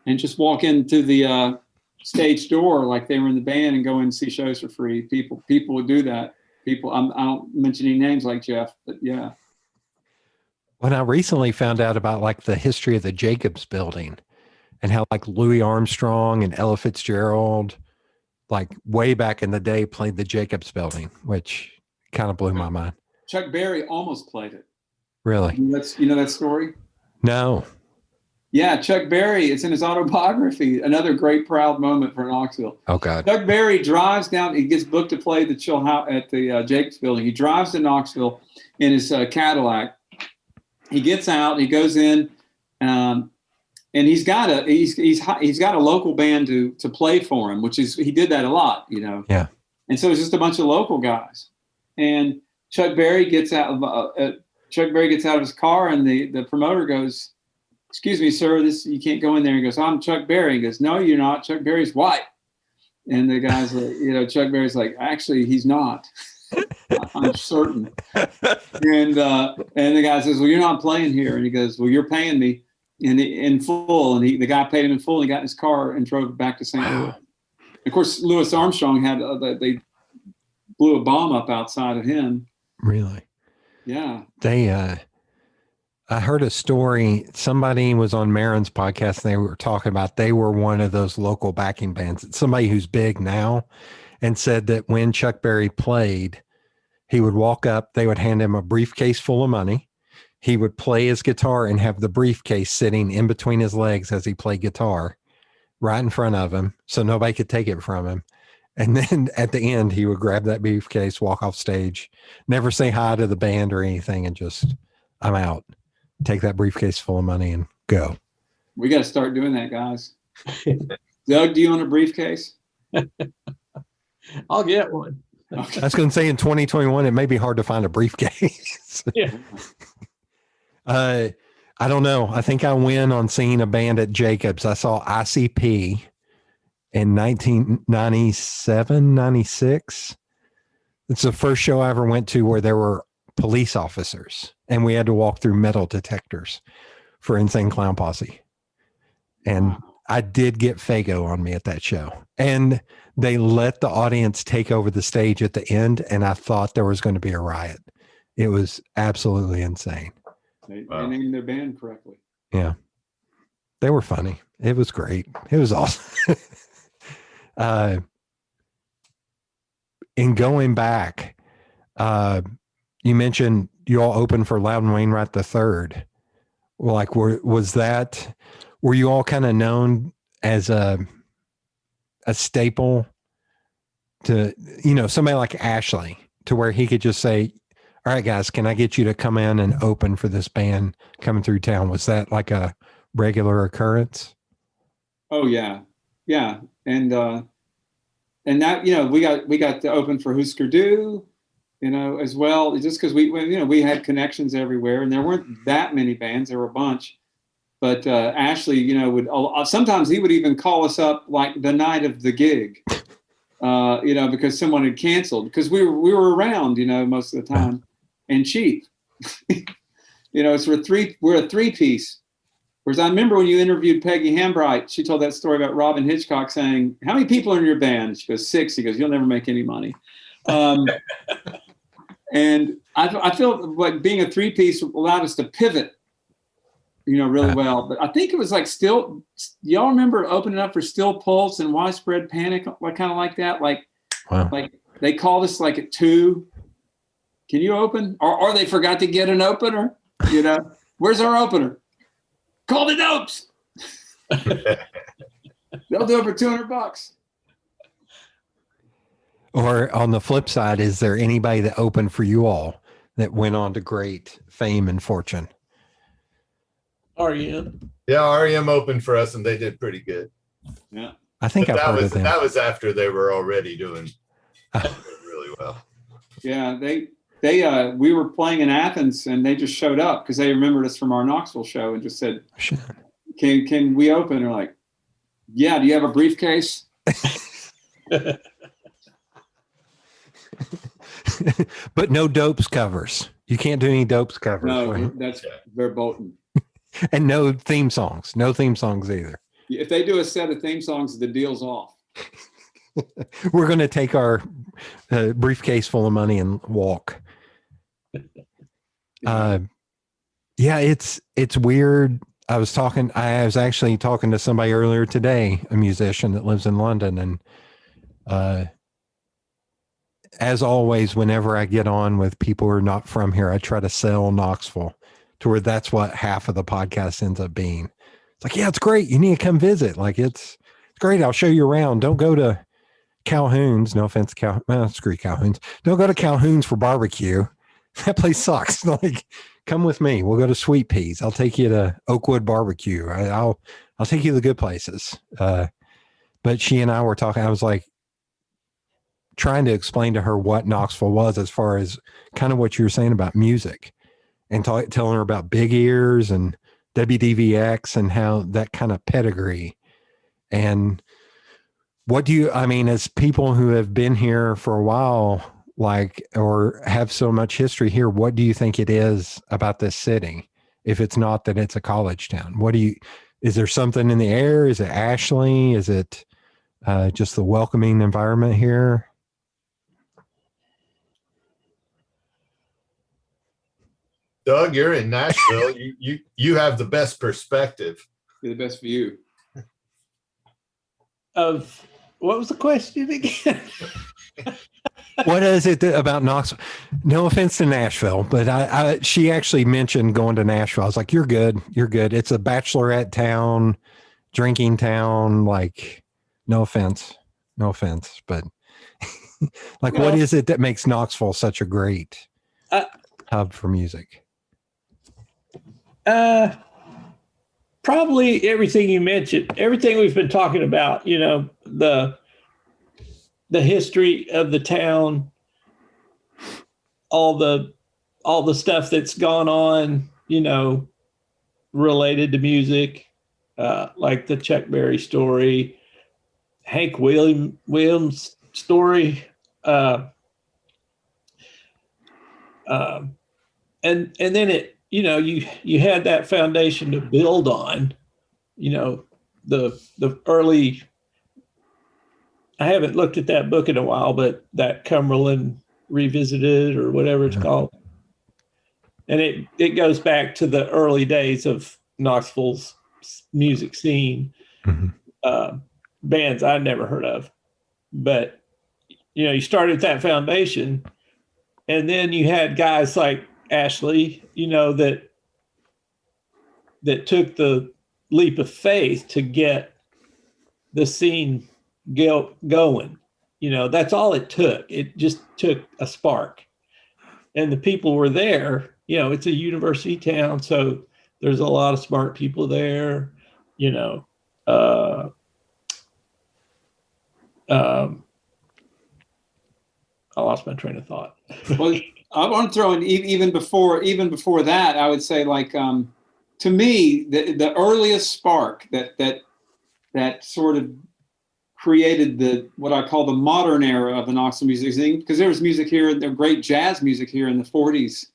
and just walk into the stage door like they were in the band and go in and see shows for free. People would do that. I don't mention any names like Jeff, but yeah. When I recently found out about like the history of the Jacobs Building and how like Louis Armstrong and Ella Fitzgerald, like way back in the day, played the Jacobs Building, which kind of blew my mind. Chuck Berry almost played it. Really? You know that story? No. Yeah, Chuck Berry, it's in his autobiography, another great proud moment for Knoxville. Oh, God. Chuck Berry drives down, he gets booked to play the Chill House at the Jacobs Building. He drives to Knoxville in his Cadillac. He gets out, he goes in, and he's got a local band to play for him, he did that a lot, Yeah. And so it's just a bunch of local guys. And Chuck Berry gets out of his car, and the promoter goes, "Excuse me, sir, you can't go in there." He goes, "I'm Chuck Berry." He goes, "No, you're not. Chuck Berry's white." And the guy's like, Chuck Berry's like, "Actually, he's not. I'm certain." And the guy says, "Well, you're not playing here." And he goes, "Well, you're paying me in full." And the guy paid him in full. And he got in his car and drove back to St. Louis. Of course, Louis Armstrong they blew a bomb up outside of him. Really? Yeah. They I heard a story. Somebody was on Marin's podcast and they were talking about they were one of those local backing bands. It's somebody who's big now, and said that when Chuck Berry played, he would walk up, they would hand him a briefcase full of money. He would play his guitar and have the briefcase sitting in between his legs as he played guitar right in front of him so nobody could take it from him. And then at the end, he would grab that briefcase, walk off stage, never say hi to the band or anything, and just, I'm out. Take that briefcase full of money and go. We got to start doing that, guys. Doug, do you own a briefcase? I'll get one. Okay. I was going to say in 2021, it may be hard to find a briefcase. Yeah. I don't know. I think I win on seeing a band at Jacobs. I saw ICP in 1997, 96. It's the first show I ever went to where there were police officers and we had to walk through metal detectors for Insane Clown Posse. And I did get Fago on me at that show. And they let the audience take over the stage at the end, and I thought there was going to be a riot. It was absolutely insane. They named their band correctly. Yeah. They were funny. It was great. It was awesome. In going back, you mentioned you all opened for Loudon Wainwright III. Well, like, were you all kind of known as a staple to, somebody like Ashley, to where he could just say, all right, guys, can I get you to come in and open for this band coming through town? Was that like a regular occurrence? Oh yeah. Yeah. And that, we got to open for Husker Du, as well, just because we had connections everywhere, and there weren't that many bands. There were a bunch, but Ashley, would sometimes he would even call us up like the night of the gig, because someone had canceled, because we were around, most of the time, and cheap. So we're a three-piece. Whereas I remember when you interviewed Peggy Hambright, she told that story about Robin Hitchcock saying, "How many people are in your band?" She goes, 6. He goes, "You'll never make any money." And I feel like being a three-piece allowed us to pivot, really well. But I think it was like y'all remember opening up for Still Pulse and Widespread Panic, like kind of like that? Like, Wow. Like they called us like at 2. Can you open? Or they forgot to get an opener, Where's our opener? Call the Dopes. They'll do it for $200. Or on the flip side, is there anybody that opened for you all that went on to great fame and fortune? REM. Yeah, REM opened for us and they did pretty good. Yeah. I think I've heard of them. That was after they were already doing really well. Yeah, we were playing in Athens and they just showed up because they remembered us from our Knoxville show and just said, Can we open? They're like, yeah, do you have a briefcase? But no Dopes covers. You can't do any Dopes covers. No, that's verboten. And no theme songs. No theme songs either. If they do a set of theme songs, the deal's off. We're going to take our briefcase full of money and walk. Yeah, it's weird. I was actually talking to somebody earlier today, a musician that lives in London. And as always, whenever I get on with people who are not from here, I try to sell Knoxville to where that's what half of the podcast ends up being. It's like, yeah, it's great. You need to come visit. Like, it's great. I'll show you around. Don't go to Calhoun's. No offense, screw Calhoun's. Don't go to Calhoun's for barbecue. That place sucks. Like, come with me. We'll go to Sweet Peas. I'll take you to Oakwood Barbecue. I'll take you to the good places. But she and I were talking. I was like trying to explain to her what Knoxville was as far as kind of what you were saying about music, and telling her about Big Ears and WDVX and how that kind of pedigree. And as people who have been here for a while, like, or have so much history here, what do you think it is about this city? If it's not that it's a college town, is there something in the air? Is it Ashley? Is it just the welcoming environment here? Doug, you're in Nashville. You have the best perspective. The best view. Of what was the question again? What is it about Knoxville? No offense to Nashville, but she actually mentioned going to Nashville. I was like, you're good. You're good. It's a bachelorette town, drinking town. Like, no offense, but like, what is it that makes Knoxville such a great hub for music? Probably everything you mentioned, everything we've been talking about, you know, the history of the town, all the stuff that's gone on, you know, related to music, like the Chuck Berry story, Hank Williams story, and then it, you know, you had that foundation to build on, you know, the early. I haven't looked at that book in a while, but that Cumberland Revisited or whatever it's called. And it goes back to the early days of Knoxville's music scene, bands I'd never heard of. But, you know, you started that foundation, and then you had guys like Ashley, you know, that took the leap of faith to get the scene going. You know, that's all it took. It just took a spark, and the people were there. You know, it's a university town, so there's a lot of smart people there. You know, I lost my train of thought. Well, I want to throw in even before that, I would say, like, to me, the earliest spark that sort of created what I call the modern era of the Knoxville music scene, because there was music here, there great jazz music here in the 40s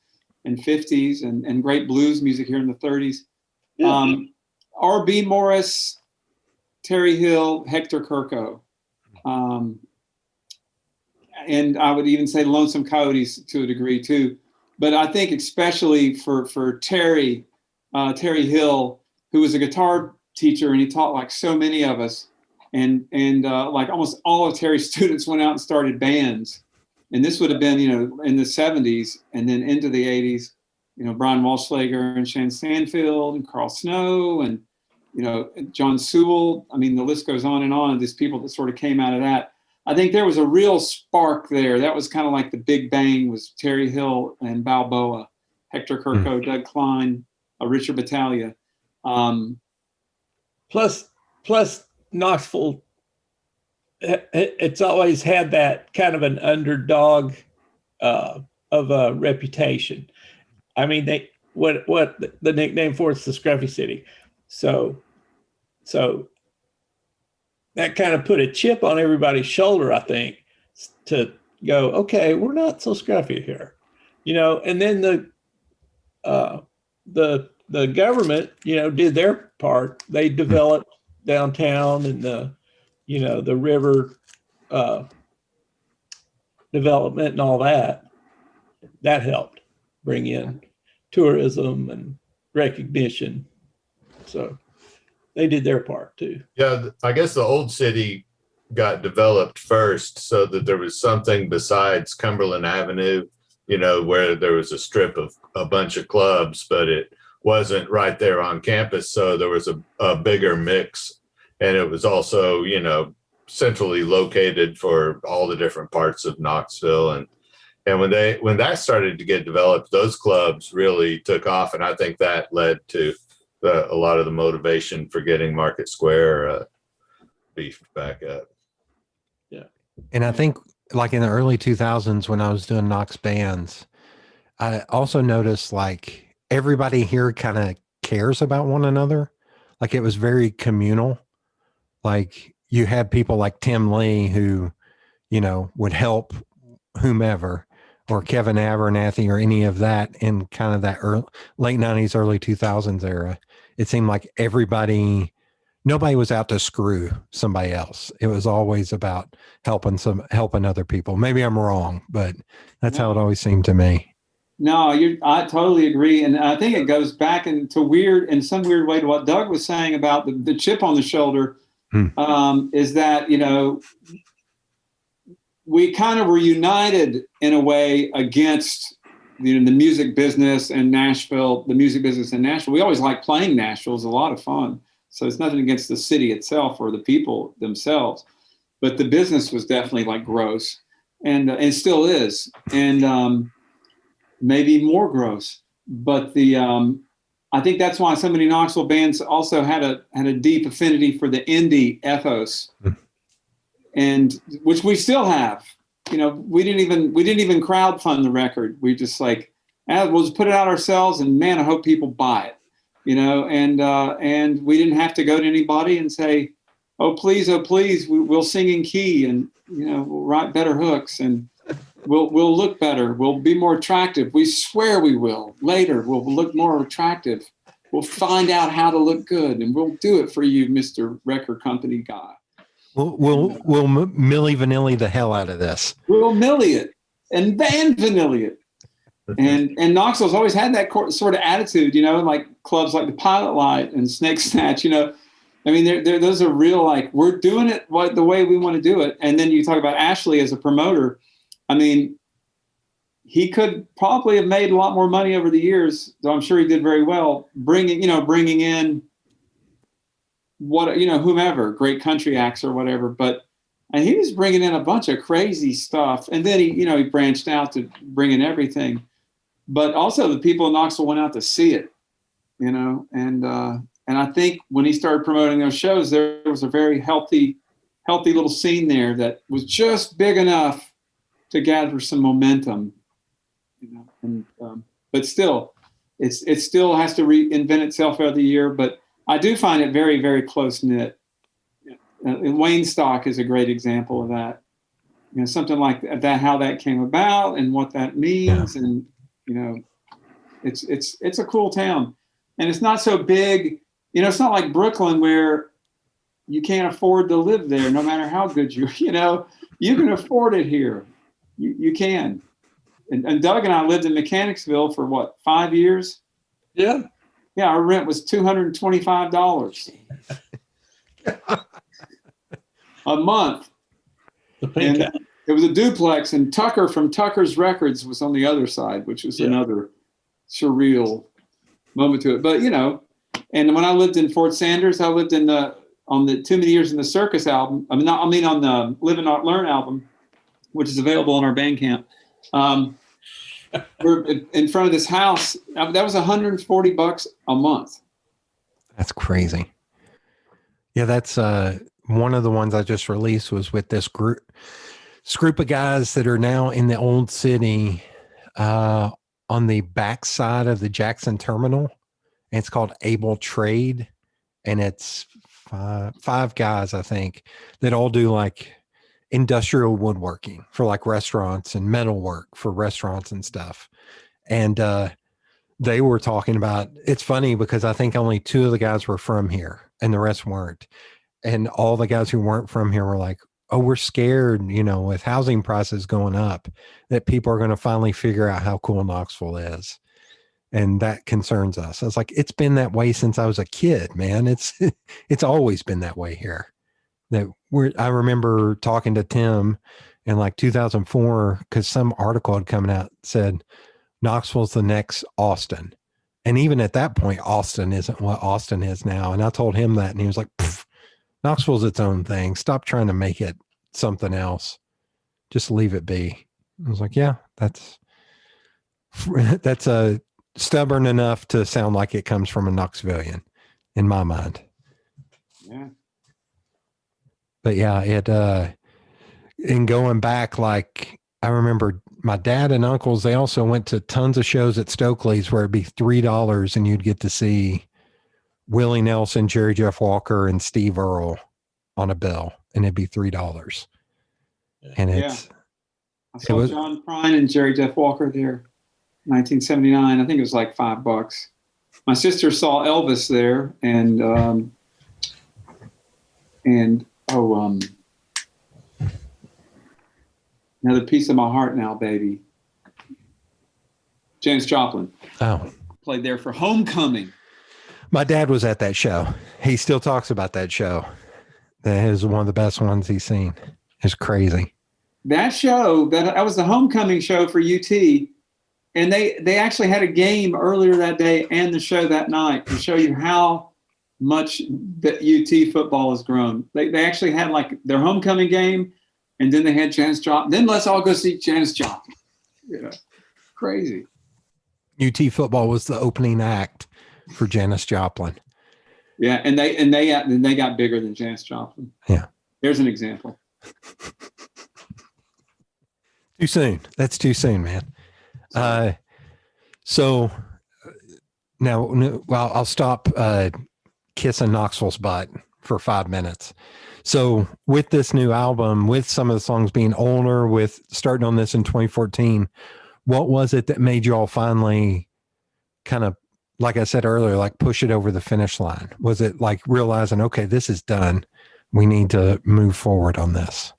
and 50s, and great blues music here in the 30s. R.B. Morris, Terry Hill, Hector Kirko, and I would even say Lonesome Coyotes to a degree too. But I think especially for Terry Hill, who was a guitar teacher, and he taught like so many of us. And like almost all of Terry's students went out and started bands. And this would have been, you know, in the 70s and then into the 80s, you know, Brian Walschlager and Shan Stanfield and Carl Snow and, you know, John Sewell. I mean, the list goes on and on. These people that sort of came out of that. I think there was a real spark there. That was kind of like the big bang, was Terry Hill and Balboa, Hector Kirko, Doug Klein, Richard Battaglia. Plus Knoxville, it's always had that kind of an underdog of a reputation. I mean, what the nickname for it's the Scruffy City. So that kind of put a chip on everybody's shoulder, I think, to go, okay, we're not so scruffy here, you know. And then the government, you know, did their part. They developed downtown and the river development and all that helped bring in tourism and recognition. So they did their part too. Yeah, I guess the old city got developed first so that there was something besides Cumberland Avenue, you know, where there was a strip of a bunch of clubs, but it wasn't right there on campus. So there was a bigger mix, and it was also, you know, centrally located for all the different parts of Knoxville. And when that started to get developed, those clubs really took off. And I think that led to a lot of the motivation for getting Market Square beefed back up. Yeah. And I think like in the early 2000s, when I was doing Knox bands, I also noticed like everybody here kind of cares about one another. Like it was very communal. Like you had people like Tim Lee who, you know, would help whomever, or Kevin Abernathy or any of that in kind of that late 90s, early 2000s era. It seemed like nobody was out to screw somebody else. It was always about helping other people. Maybe I'm wrong, but that's how it always seemed to me. No, I totally agree. And I think it goes back in some weird way to what Doug was saying about the chip on the shoulder, is that, we kind of were united in a way against the music business in Nashville, the music business in Nashville. We always liked playing Nashville. It was a lot of fun. So it's nothing against the city itself or the people themselves, but the business was definitely like gross, and it still is. And, maybe more gross, but I think that's why so many Knoxville bands also had a deep affinity for the indie ethos, and which we still have. We didn't even crowdfund the record. We just we'll just put it out ourselves, and man, I hope people buy it. And we didn't have to go to anybody and say, oh please, we'll sing in key, and we'll write better hooks, and we'll look better. We'll be more attractive. We swear we will. Later, we'll look more attractive. We'll find out how to look good, and we'll do it for you, Mr. Record Company guy. We'll Milli Vanilli the hell out of this. We'll Milli it and Van Vanilli it. And Knoxville's always had that sort of attitude, like clubs like the Pilot Light and Snake Snatch. Those are real, we're doing it the way we want to do it. And then you talk about Ashley as a promoter. He could probably have made a lot more money over the years, though I'm sure he did very well, bringing in whomever, great country acts or whatever. And he was bringing in a bunch of crazy stuff. And then he branched out to bring in everything. But also the people in Knoxville went out to see it, and I think when he started promoting those shows, there was a very healthy little scene there that was just big enough to gather some momentum, but still, it still has to reinvent itself every year. But I do find it very, very close knit. Wayne Stock is a great example of that. Something like that, how that came about and what that means, and it's a cool town, and it's not so big. It's not like Brooklyn where you can't afford to live there, no matter how good you can afford it here. You can. And Doug and I lived in Mechanicsville for 5 years? Yeah. Yeah, our rent was $225 a month. And it was a duplex, and Tucker from Tucker's Records was on the other side, which was another surreal moment to it. But, and when I lived in Fort Sanders, I lived on the Too Many Years in the Circus album. On the Live and Not Learn album, which is available on our Bandcamp. We're in front of this house. That was $140 a month. That's crazy. Yeah, that's one of the ones I just released was with this group of guys that are now in the old city on the backside of the Jackson Terminal. And it's called Able Trade. And it's five guys, I think, that all do industrial woodworking for restaurants and metal work for restaurants and stuff. And they were talking about, it's funny because I think only 2 of the guys were from here and the rest weren't. And all the guys who weren't from here were like, oh, we're scared, with housing prices going up, that people are going to finally figure out how cool Knoxville is. And that concerns us. I was like, it's been that way since I was a kid, man. It's always been that way here. I remember talking to Tim in 2004 because some article had come out said Knoxville's the next Austin. And even at that point, Austin isn't what Austin is now. And I told him that, and he was like, Knoxville's its own thing. Stop trying to make it something else. Just leave it be. I was like, yeah, that's stubborn enough to sound like it comes from a Knoxvillian in my mind. Yeah. But yeah, and going back, I remember my dad and uncles, they also went to tons of shows at Stokely's where it'd be $3 and you'd get to see Willie Nelson, Jerry Jeff Walker, and Steve Earle on a bill, and it'd be $3. And I saw John Prine and Jerry Jeff Walker there, 1979. I think it was $5. My sister saw Elvis there, and Another Piece of My Heart Now, Baby. Janis Joplin. Oh, Played there for Homecoming. my dad was at that show. He still talks about that show. That is one of the best ones he's seen. It's crazy. That show, that was the Homecoming show for UT. And they actually had a game earlier that day and the show that night to show you how much the UT football has grown. They actually had like their homecoming game, and then they had Janis Joplin. Then let's all go see Janis Joplin. You know, crazy. UT football was the opening act for Janis Joplin. Yeah, and they got bigger than Janis Joplin. Yeah, there's an example. Too soon. That's too soon, man. So now, well, I'll stop kissing Knoxville's butt for 5 minutes. So with this new album, with some of the songs being older, with starting on this in 2014, what was it that made you all finally kind of, like I said earlier, like push it over the finish line? Was it like realizing, okay, this is done, we need to move forward on this?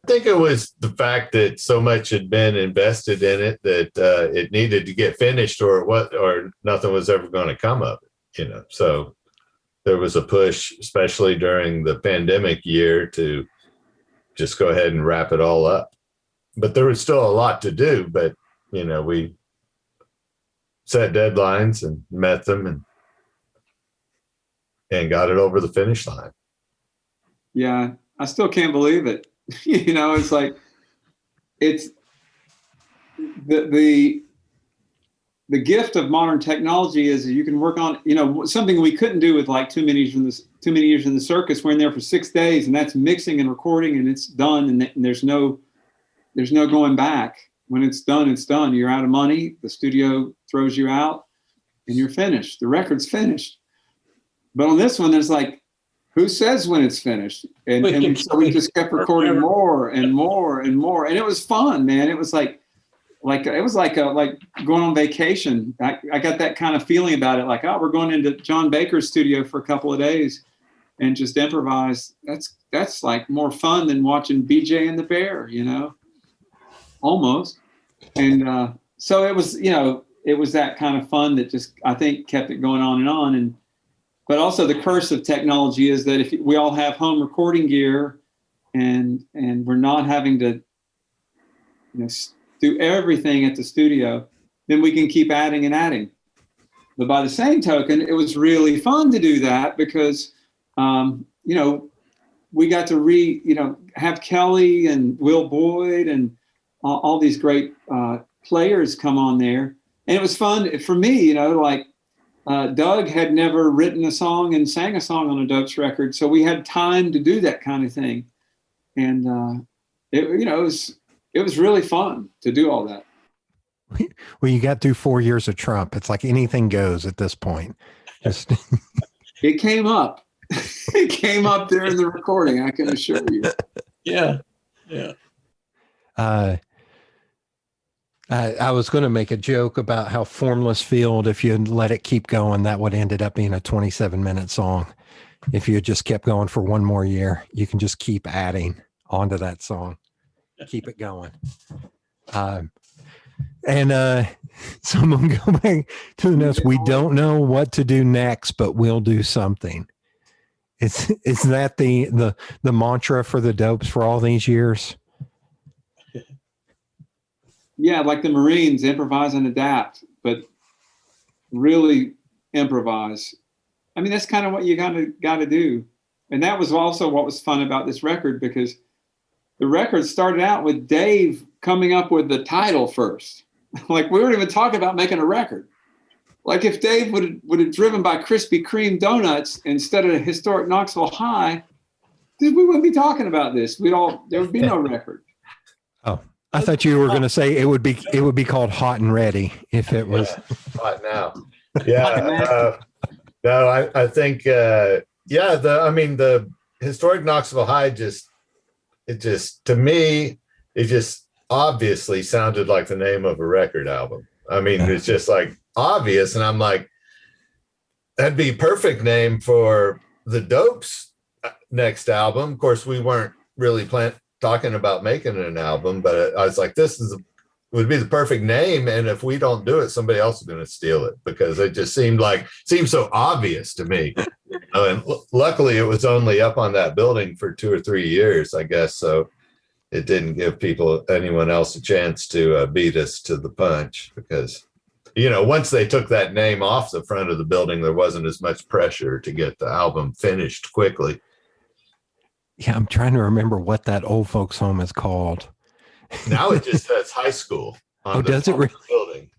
I think it was the fact that so much had been invested in it that it needed to get finished, or nothing was ever going to come of it, you know. So there was a push, especially during the pandemic year, to just go ahead and wrap it all up. But there was still a lot to do. But you know, we set deadlines and met them and got it over the finish line. Yeah, I still can't believe it. You know, it's like, it's the gift of modern technology is that you can work on, you know, something we couldn't do with like too many years in the circus. We're in there for 6 days, and that's mixing and recording, and it's done, and there's no going back. When it's done, it's done. You're out of money. The studio throws you out, and you're finished. The record's finished. But on this one, there's like, who says when it's finished? And so we just kept recording more and more and more. And it was fun, man. It was like going on vacation. I got that kind of feeling about it. Like, oh, we're going into John Baker's studio for a couple of days and just improvise. That's like more fun than watching BJ and the Bear, you know, almost. And so it was, you know, it was that kind of fun that just, I think, kept it going on and on. But also the curse of technology is that if we all have home recording gear and we're not having to, you know, do everything at the studio, then we can keep adding and adding. But by the same token, it was really fun to do that because, you know, we got to have Kelly and Will Boyd and all these great players come on there. And it was fun for me, you know, like, Doug had never written a song and sang a song on a Dopes record, so we had time to do that kind of thing, and it was really fun to do all that. Well, you got through 4 years of Trump. It's like anything goes at this point. Just it came up. It came up during the recording, I can assure you. Yeah. I was going to make a joke about how Formless Field, if you let it keep going, that would ended up being a 27-minute song. If you had just kept going for one more year, you can just keep adding onto that song. Keep it going. So I'm going to go back to the notes. We don't know what to do next, but we'll do something. Is that the mantra for the Dopes for all these years? Yeah, like the Marines, improvise and adapt, but really improvise. I mean, that's kind of what you got to do. And that was also what was fun about this record, because the record started out with Dave coming up with the title first. Like, we weren't even talking about making a record. Like, if Dave would have driven by Krispy Kreme donuts instead of historic Knoxville High, we wouldn't be talking about this. There would be no record. Oh. I thought you were going to say it would be called Hot and Ready if it was hot now. Yeah. No, I think, the historic Knoxville High to me, it just obviously sounded like the name of a record album. I mean, it's just like obvious. And I'm like, that'd be perfect name for the Dopes next album. Of course, we weren't really talking about making an album, but I was like, this would be the perfect name. And if we don't do it, somebody else is going to steal it, because it just seemed so obvious to me. And luckily, it was only up on that building for 2 or 3 years, I guess. So it didn't give anyone else a chance to beat us to the punch, because, once they took that name off the front of the building, there wasn't as much pressure to get the album finished quickly. Yeah, I'm trying to remember what that old folks home is called. Now it just says high school on the does it really? building.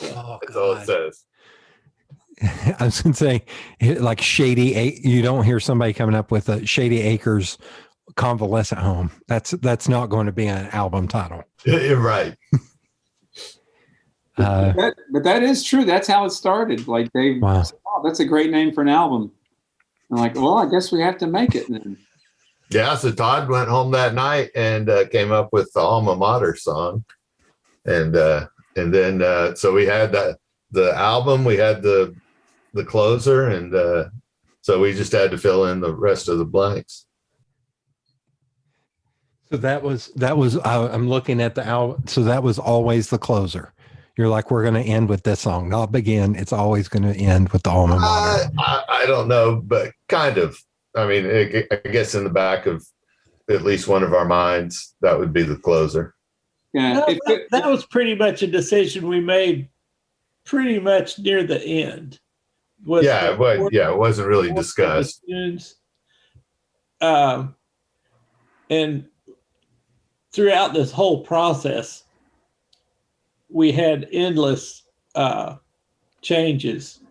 Oh, That's all it says. I was going to say, like Shady, you don't hear somebody coming up with a Shady Acres convalescent home. That's not going to be an album title. You're right. But that is true. That's how it started. Like they said, oh, that's a great name for an album. I'm like, well, I guess we have to make it then. Yeah, so Todd went home that night and came up with the Alma Mater song. And then so we had the album, we had the closer, and so we just had to fill in the rest of the blanks. So that was I'm looking at the album. So that was always the closer. You're like, we're going to end with this song, not begin. It's always going to end with the Alma Mater. I don't know, but kind of. I mean, I guess in the back of at least one of our minds, that would be the closer. Yeah, that was pretty much a decision we made pretty much near the end. It wasn't really discussed. And throughout this whole process, we had endless changes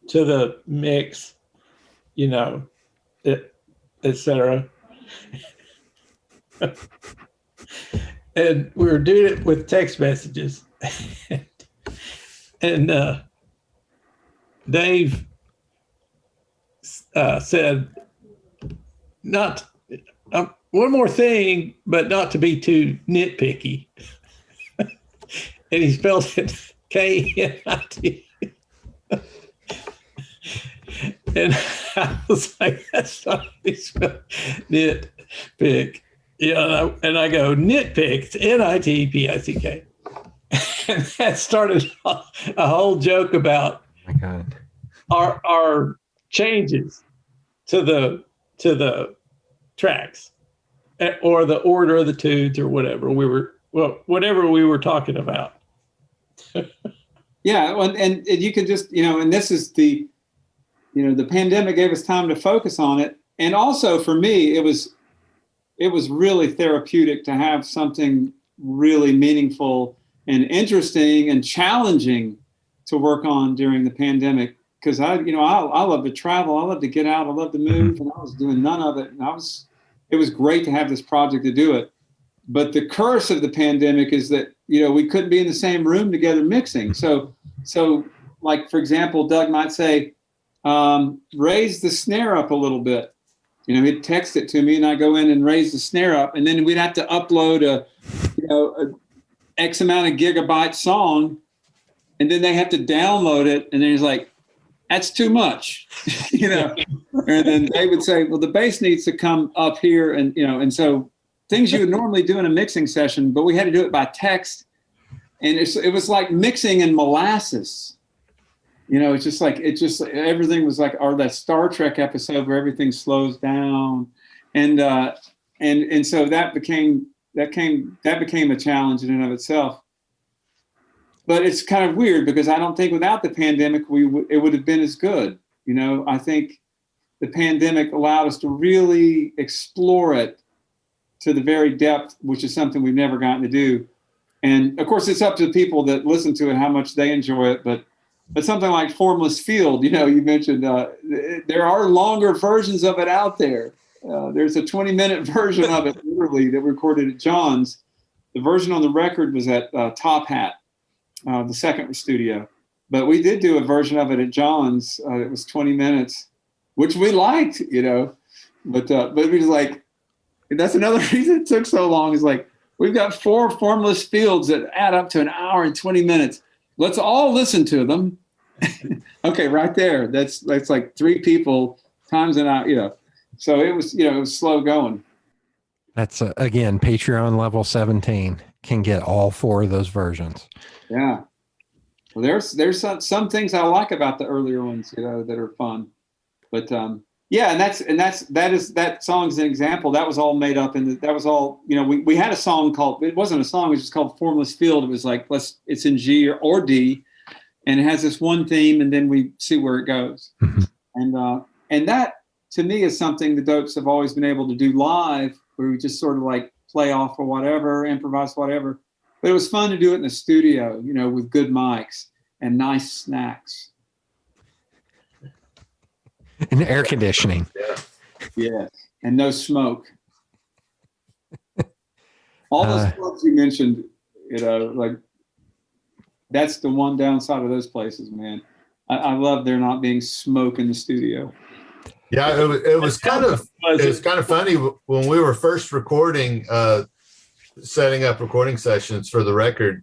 to the mix, etc. And we were doing it with text messages. And Dave said, not one more thing, but not to be too nitpicky. And he spelled it K-N-I-T. And I was like, that's not how you spell nitpick. Yeah, and I go, nitpick, it's N-I-T-P-I-C-K. And that started a whole joke about Oh my God. our changes to the tracks, or the order of the tunes, or whatever we were talking about. Yeah, and you can just, and this is the pandemic gave us time to focus on it. And also for me, it was really therapeutic to have something really meaningful and interesting and challenging to work on during the pandemic. Because I love to travel, I love to get out, I love to move, and I was doing none of it. And it was great to have this project to do it. But the curse of the pandemic is that, we couldn't be in the same room together mixing. So like, for example, Doug might say, raise the snare up a little bit. He'd text it to me and I go in and raise the snare up, and then we'd have to upload a X amount of gigabyte song, and then they have to download it. And then he's like, that's too much, and then they would say, well, the bass needs to come up here. And so things you would normally do in a mixing session, but we had to do it by text. And it was like mixing in molasses. It's just like, everything was like, or that Star Trek episode where everything slows down. And so that became a challenge in and of itself. But it's kind of weird because I don't think without the pandemic, it would have been as good. I think the pandemic allowed us to really explore it to the very depth, which is something we've never gotten to do. And of course, it's up to the people that listen to it, how much they enjoy it. But something like Formless Field, you mentioned, there are longer versions of it out there. There's a 20-minute version of it, literally, that we recorded at John's. The version on the record was at Top Hat, the second studio. But we did do a version of it at John's. It was 20 minutes, which we liked, But it was like, that's another reason it took so long, is like, we've got 4 Formless Fields that add up to 1 hour and 20 minutes. Let's all listen to them. Okay, right there. That's like 3 people times an hour, So it was, it was slow going. That's again, Patreon level 17. can get all 4 of those versions. Yeah. Well, there's some things I like about the earlier ones, that are fun. But yeah, and that song's an example. That was all made up, and that was all. We had a song called. It wasn't a song. It was just called "Formless Field." It was like it's in G or D, and it has this one theme, and then we see where it goes. Mm-hmm. And that to me is something the Dopes have always been able to do live, where we just sort of like play off or whatever, improvise whatever. But it was fun to do it in the studio, with good mics and nice snacks. And air conditioning. Yes. And no smoke. All those clubs you mentioned, like that's the one downside of those places, man. I love there not being smoke in the studio. Yeah, it was kind of funny when we were first recording, setting up recording sessions for the record.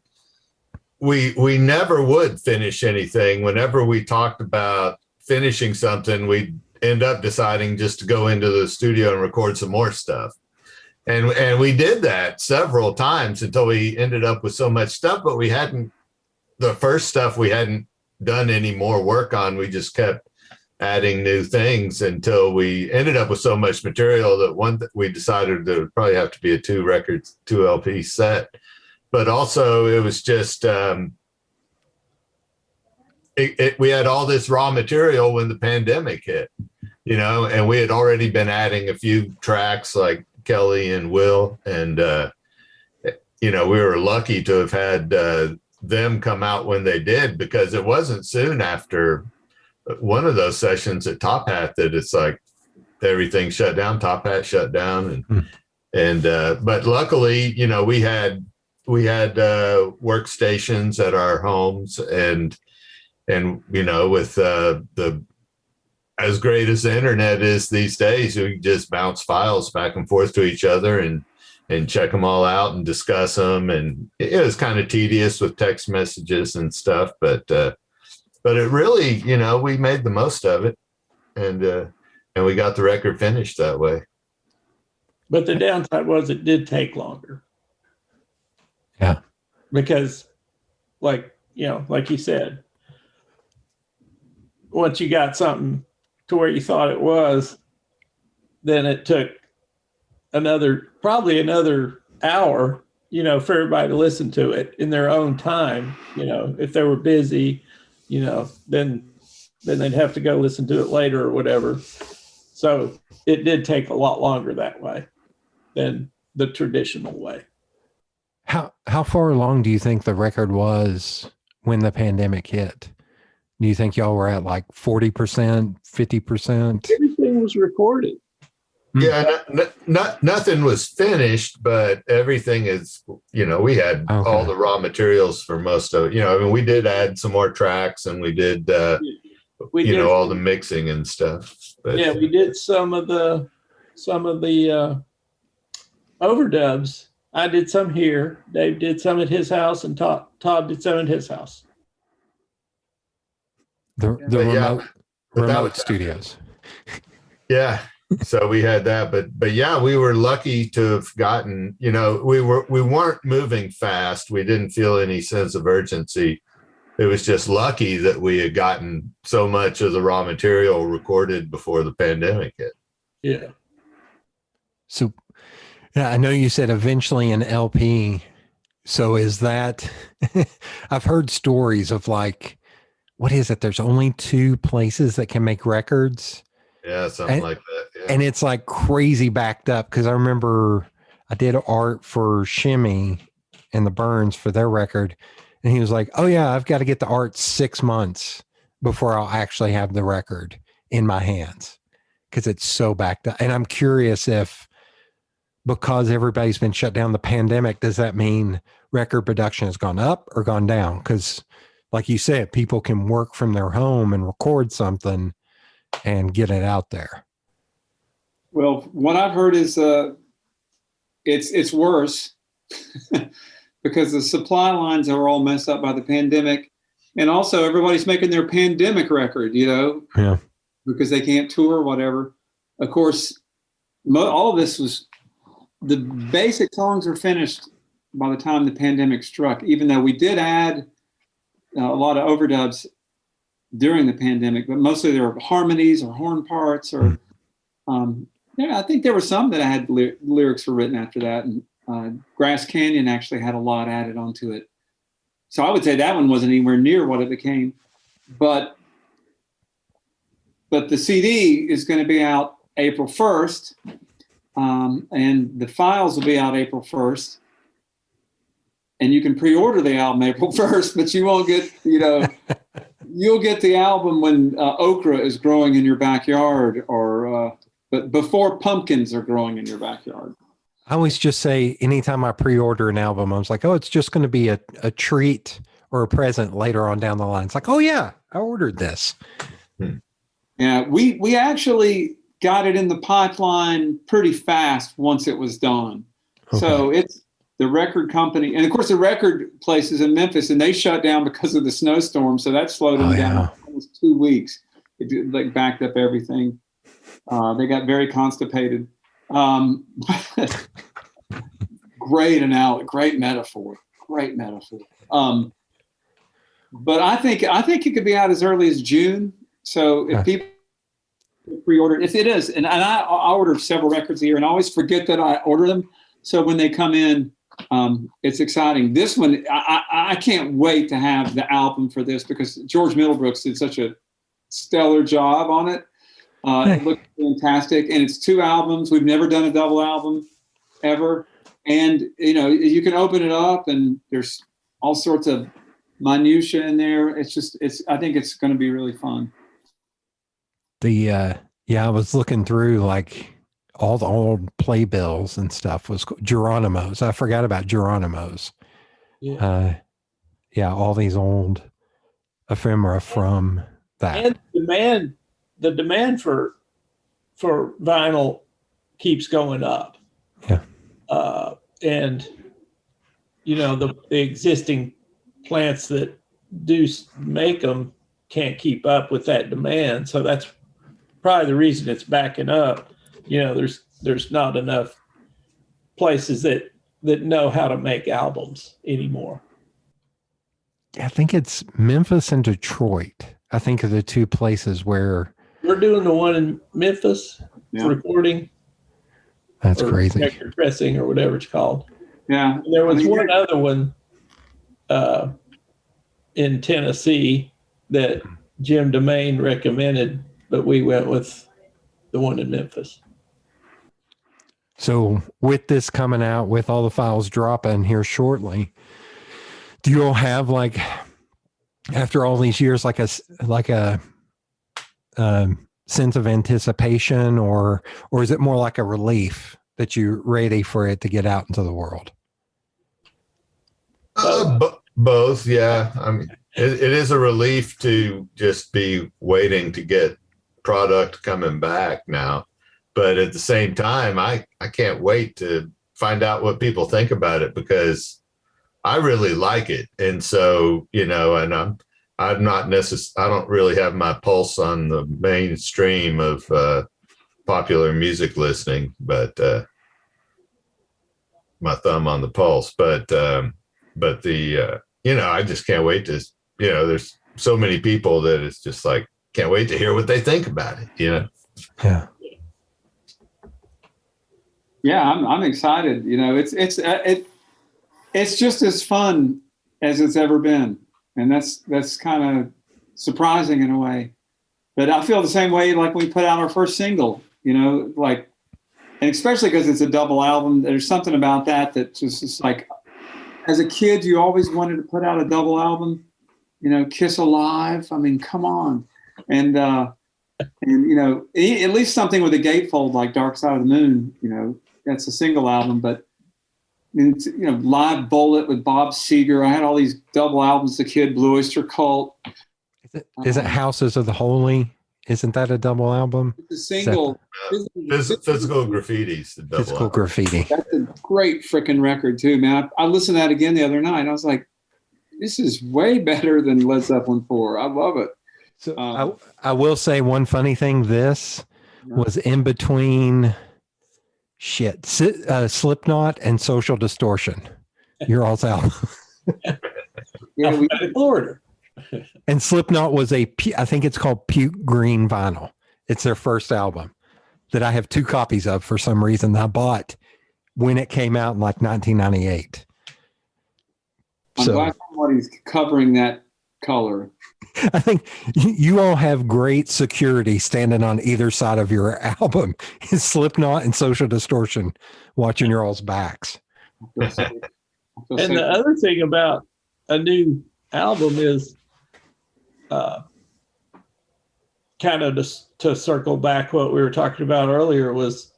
We never would finish anything. Whenever we talked about finishing something, we'd end up deciding just to go into the studio and record some more stuff. And we did that several times until we ended up with so much stuff, but the first stuff we hadn't done any more work on. We just kept adding new things until we ended up with so much material that we decided there would probably have to be a 2 LP set. But also it was just, we had all this raw material when the pandemic hit, and we had already been adding a few tracks like Kelly and Will. And, we were lucky to have had them come out when they did, because it wasn't soon after one of those sessions at Top Hat that it's like everything shut down. Top Hat shut down. But luckily, we had workstations at our homes, and with the as great as the internet is these days, we just bounce files back and forth to each other and check them all out and discuss them. And it was kind of tedious with text messages and stuff, but it really, we made the most of it, and we got the record finished that way. But the downside was it did take longer. Yeah. Because like you said, once you got something to where you thought it was, then it took probably another hour, for everybody to listen to it in their own time. If they were busy, then they'd have to go listen to it later or whatever. So it did take a lot longer that way than the traditional way. How far along do you think the record was when the pandemic hit? Do you think y'all were at like 40%, 50%? Everything was recorded. Yeah, nothing was finished, but everything is, we had all the raw materials for most of it. We did add some more tracks, and we did, all the mixing and stuff. But, yeah, we did some of the overdubs. I did some here. Dave did some at his house, and Todd did some at his house. The remote studios. Yeah. So we had that, but yeah, we were lucky to have gotten, we weren't moving fast. We didn't feel any sense of urgency. It was just lucky that we had gotten so much of the raw material recorded before the pandemic hit. Yeah. So I know you said eventually an LP. So is that, I've heard stories of like, what is it? There's only 2 places that can make records. Yeah, something like that. Yeah. And it's like crazy backed up, because I remember I did art for Shimmy and the Burns for their record. And he was like, oh yeah, I've got to get the art 6 months before I'll actually have the record in my hands, because it's so backed up. And I'm curious if, because everybody's been shut down, the pandemic, does that mean record production has gone up or gone down? Because like you said, people can work from their home and record something and get it out there. Well, what I've heard is it's worse because the supply lines are all messed up by the pandemic, and also everybody's making their pandemic record, Yeah, because they can't tour or whatever. Of course, all of this was, the basic songs are finished by the time the pandemic struck, even though we did add a lot of overdubs during the pandemic, but mostly there were harmonies or horn parts or, I think there were some that I had lyrics were written after that. And Grass Canyon actually had a lot added onto it. So I would say that one wasn't anywhere near what it became, but the CD is going to be out April 1st, and the files will be out April 1st. And you can pre-order the album April 1st, but you won't get, you'll get the album when okra is growing in your backyard but before pumpkins are growing in your backyard. I always just say anytime I pre-order an album, I was like, oh, it's just going to be a treat or a present later on down the line. It's like, oh yeah, I ordered this. Yeah, we actually got it in the pipeline pretty fast once it was done. Okay. So it's the record company, and of course the record places in Memphis, and they shut down because of the snowstorm. So that slowed them down almost 2 weeks. It like backed up everything. They got very constipated. Great analogy, great metaphor. But I think it could be out as early as June. So if people pre-order, if it is, and I order several records a year, and I always forget that I order them. So when they come in, it's exciting. This one, I can't wait to have the album for this because George Middlebrooks did such a stellar job on it. It looks fantastic, and it's 2 albums. We've never done a double album ever, and you can open it up, and there's all sorts of minutia in there. I think it's going to be really fun. I was looking through like all the old playbills and stuff was Geronimo's. I forgot about Geronimo's. Yeah. All these old ephemera from that. And the demand for vinyl keeps going up. Yeah. And the existing plants that do make them can't keep up with that demand. So that's probably the reason it's backing up. There's not enough places that know how to make albums anymore. I think it's Memphis and Detroit. I think are the 2 places where we're doing the one in Memphis recording. That's crazy. Record pressing or whatever it's called. Yeah. And there was one other one in Tennessee that Jim DeMaine recommended, but we went with the one in Memphis. So with this coming out, with all the files dropping here shortly, do you all have like, after all these years, like a sense of anticipation, or is it more like a relief that you're ready for it to get out into the world? Both, yeah. I mean, it is a relief to just be waiting to get product coming back now. But at the same time, I can't wait to find out what people think about it because I really like it. And so, and I'm not I don't really have my pulse on the mainstream of popular music listening, but my thumb on the pulse. But I just can't wait to, there's so many people that it's just like, can't wait to hear what they think about it, Yeah. Yeah, I'm excited. It's just as fun as it's ever been. And that's kind of surprising in a way. But I feel the same way like when we put out our first single, and especially because it's a double album, there's something about that just like, as a kid, you always wanted to put out a double album, Kiss Alive. I mean, come on. And at least something with a gatefold like Dark Side of the Moon, that's a single album, but Live Bullet with Bob Seger. I had all these double albums as a kid, Blue Oyster Cult. Is it Houses of the Holy? Isn't that a double album? It's a single. Physical Graffiti's the double Physical album. Graffiti. That's a great freaking record too, man. I listened to that again the other night. I was like, this is way better than Led Zeppelin 4. I love it. So I will say one funny thing. This was in between Slipknot and Social Distortion. your all's album. Yeah, we, Florida. And Slipknot was I think it's called Puke Green Vinyl. It's their first album that I have 2 copies of for some reason that I bought when it came out in like 1998. I'm glad somebody's covering that color. I think you all have great security standing on either side of your album. Slipknot and Social Distortion watching your all's backs. I feel And safe. the other thing about a new album is kind of to circle back what we were talking about earlier was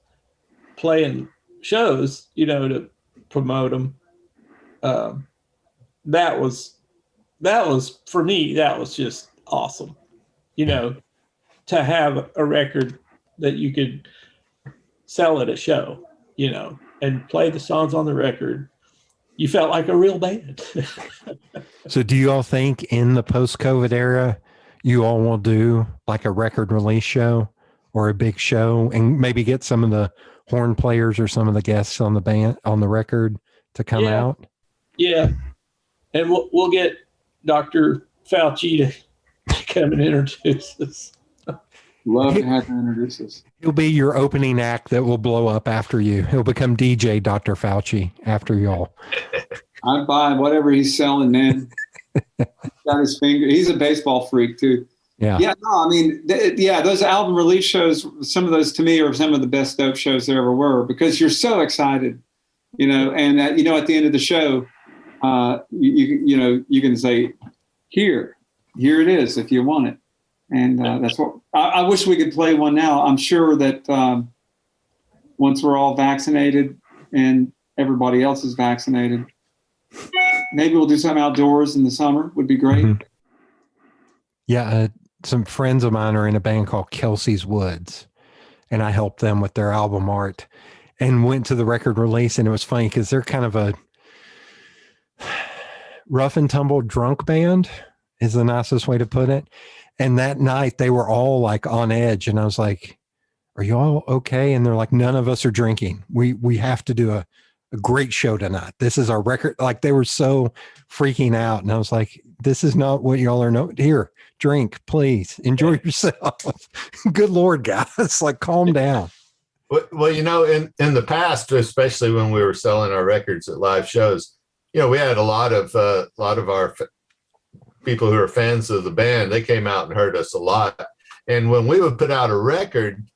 playing shows, to promote them. That was for me, that was just awesome, to have a record that you could sell at a show, and play the songs on the record. You felt like a real band. So do you all think in the post-COVID era, you all will do like a record release show or a big show and maybe get some of the horn players or some of the guests on the band on the record to come out? Yeah. And we'll get Dr. Fauci to come and introduce us. Love to have him introduce us. He'll be your opening act that will blow up after you. He'll become DJ Dr. Fauci after y'all. I'd buy whatever he's selling, man. Got his finger. He's a baseball freak too. Yeah. Yeah. No, I mean, those album release shows, some of those to me are some of the best dope shows there ever were because you're so excited, and at the end of the show, you can say, here it is if you want it. And that's what I wish we could play one now. I'm sure that once we're all vaccinated and everybody else is vaccinated, maybe we'll do something outdoors in the summer. Would be great. Mm-hmm. Yeah. Some friends of mine are in a band called Kelsey's Woods, and I helped them with their album art and went to the record release. And it was funny because they're kind of a rough and tumble drunk band is the nicest way to put it. And that night they were all like on edge. And I was like, are you all okay? And they're like, none of us are drinking. We have to do a great show tonight. This is our record. Like they were so freaking out. And I was like, this is not what y'all are. Here, drink, please enjoy yourself. Good Lord, guys, like calm down. Well, in the past, especially when we were selling our records at live shows, we had a lot of our people who are fans of the band. They came out and heard us a lot. And when we would put out a record,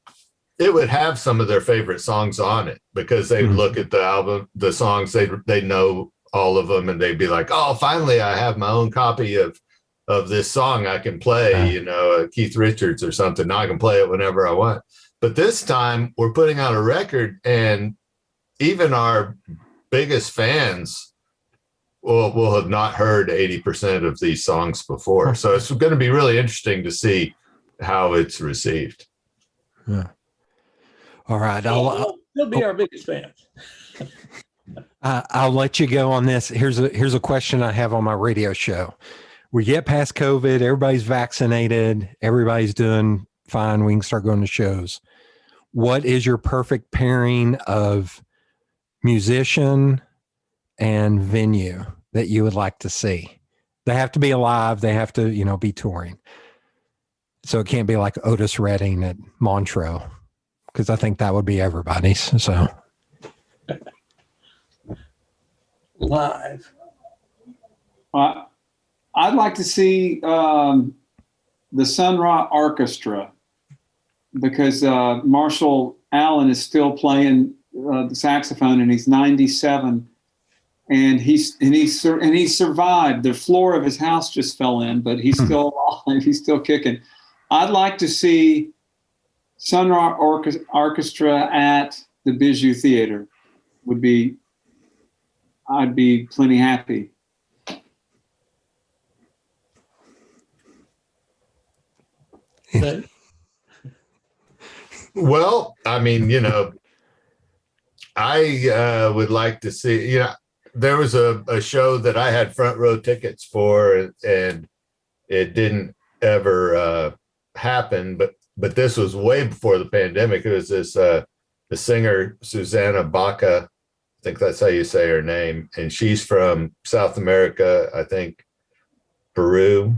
it would have some of their favorite songs on it because they would look at the album, the songs, they know all of them, and they'd be like, oh, finally I have my own copy of this song I can play, Keith Richards or something. Now I can play it whenever I want. But this time we're putting out a record, and even our biggest fans will have not heard 80% of these songs before. So it's going to be really interesting to see how it's received. Yeah. All right. They'll be our biggest fans. I'll let you go on this. Here's a question I have on my radio show. We get past COVID, everybody's vaccinated, everybody's doing fine. We can start going to shows. What is your perfect pairing of musician and venue that you would like to see? They have to be alive. They have to, be touring. So it can't be like Otis Redding at Montreux, because I think that would be everybody's. So Live. I'd like to see the Sun Ra Orchestra because Marshall Allen is still playing the saxophone, and he's 97. And he survived. The floor of his house just fell in, but he's still alive. He's still kicking. I'd like to see Sun Ra Orchestra at the Bijou Theater. I'd be plenty happy. Well, I mean, I would like to see, there was a show that I had front row tickets for, and it didn't ever happen. But this was way before the pandemic. It was this the singer Susanna Baca think that's how you say her name. And she's from South America, I think Peru.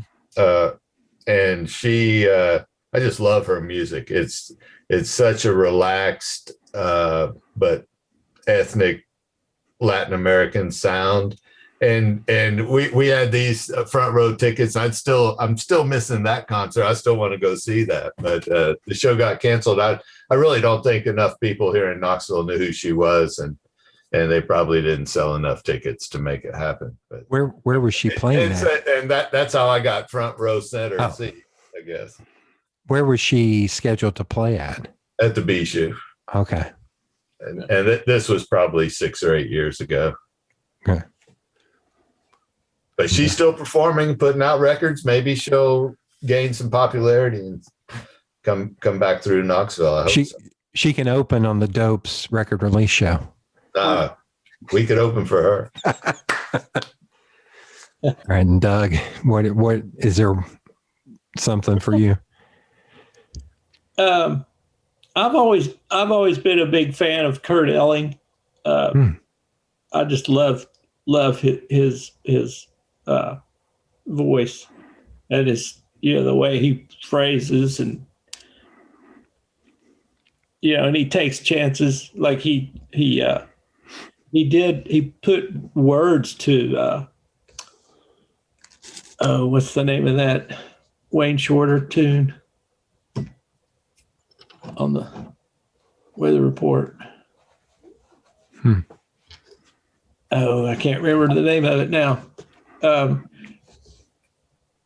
And she, I just love her music. It's such a relaxed, but ethnic Latin American sound. And we had these front row tickets. I'm still missing that concert. I still want to go see that, but the show got canceled. I really don't think enough people here in Knoxville knew who she was, and they probably didn't sell enough tickets to make it happen. But Where was she playing at? and that's how I got front row center seat, I guess. Where was she scheduled to play at? At the Bijou. Okay. And this was probably 6 or 8 years ago. Okay. But she's still performing, putting out records. Maybe she'll gain some popularity and come back through Knoxville. I hope so. She can open on the Dopes record release show. We could open for her. All right, and Doug, what is there something for you? I've always been a big fan of Kurt Elling. I just love his voice and his, the way he phrases, and and he takes chances. Like he put words to what's the name of that Wayne Shorter tune on the Weather Report? Oh, I can't remember the name of it now.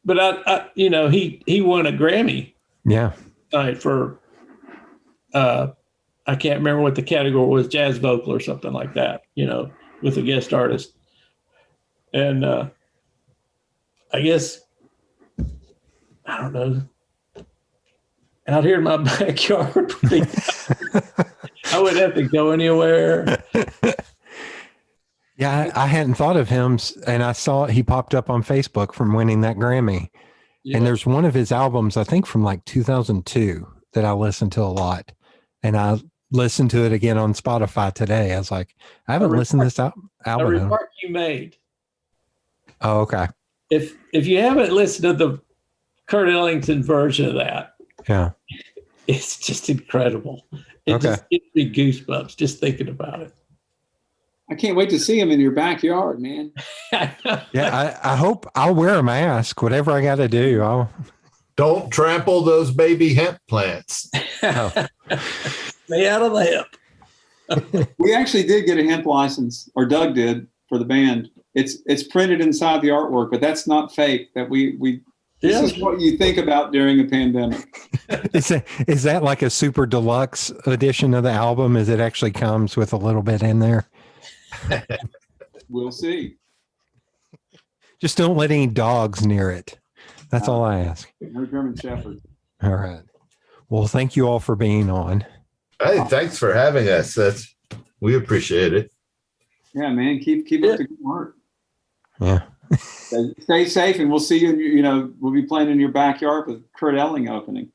But I he won a Grammy. Yeah. For I can't remember what the category was, jazz vocal or something like that, with a guest artist. And I guess, I don't know, out here in my backyard, I wouldn't have to go anywhere. Yeah, I hadn't thought of him, and I saw he popped up on Facebook from winning that Grammy. Yeah. And there's one of his albums, I think from like 2002, that I listened to a lot. And I listened to it again on Spotify today. I was like, I haven't listened to this album. A remark you made. Oh, okay. If you haven't listened to the Kurt Ellington version of that, yeah, it's just incredible. It just gives me goosebumps just thinking about it. I can't wait to see him in your backyard, man. Yeah, I hope I'll wear a mask, whatever I got to do. Don't trample those baby hemp plants. Stay out of the hemp. We actually did get a hemp license, or Doug did, for the band. It's printed inside the artwork, but that's not fake. That this is what you think about during a pandemic. Is that like a super deluxe edition of the album? Is it actually comes with a little bit in there? We'll see. Just don't let any dogs near it. That's all I ask. No German Shepherd. All right. Well, thank you all for being on. Hey, thanks for having us. We appreciate it. Yeah, man. Keep up the good work. Yeah. Stay safe, and we'll see you. We'll be playing in your backyard with Kurt Elling opening.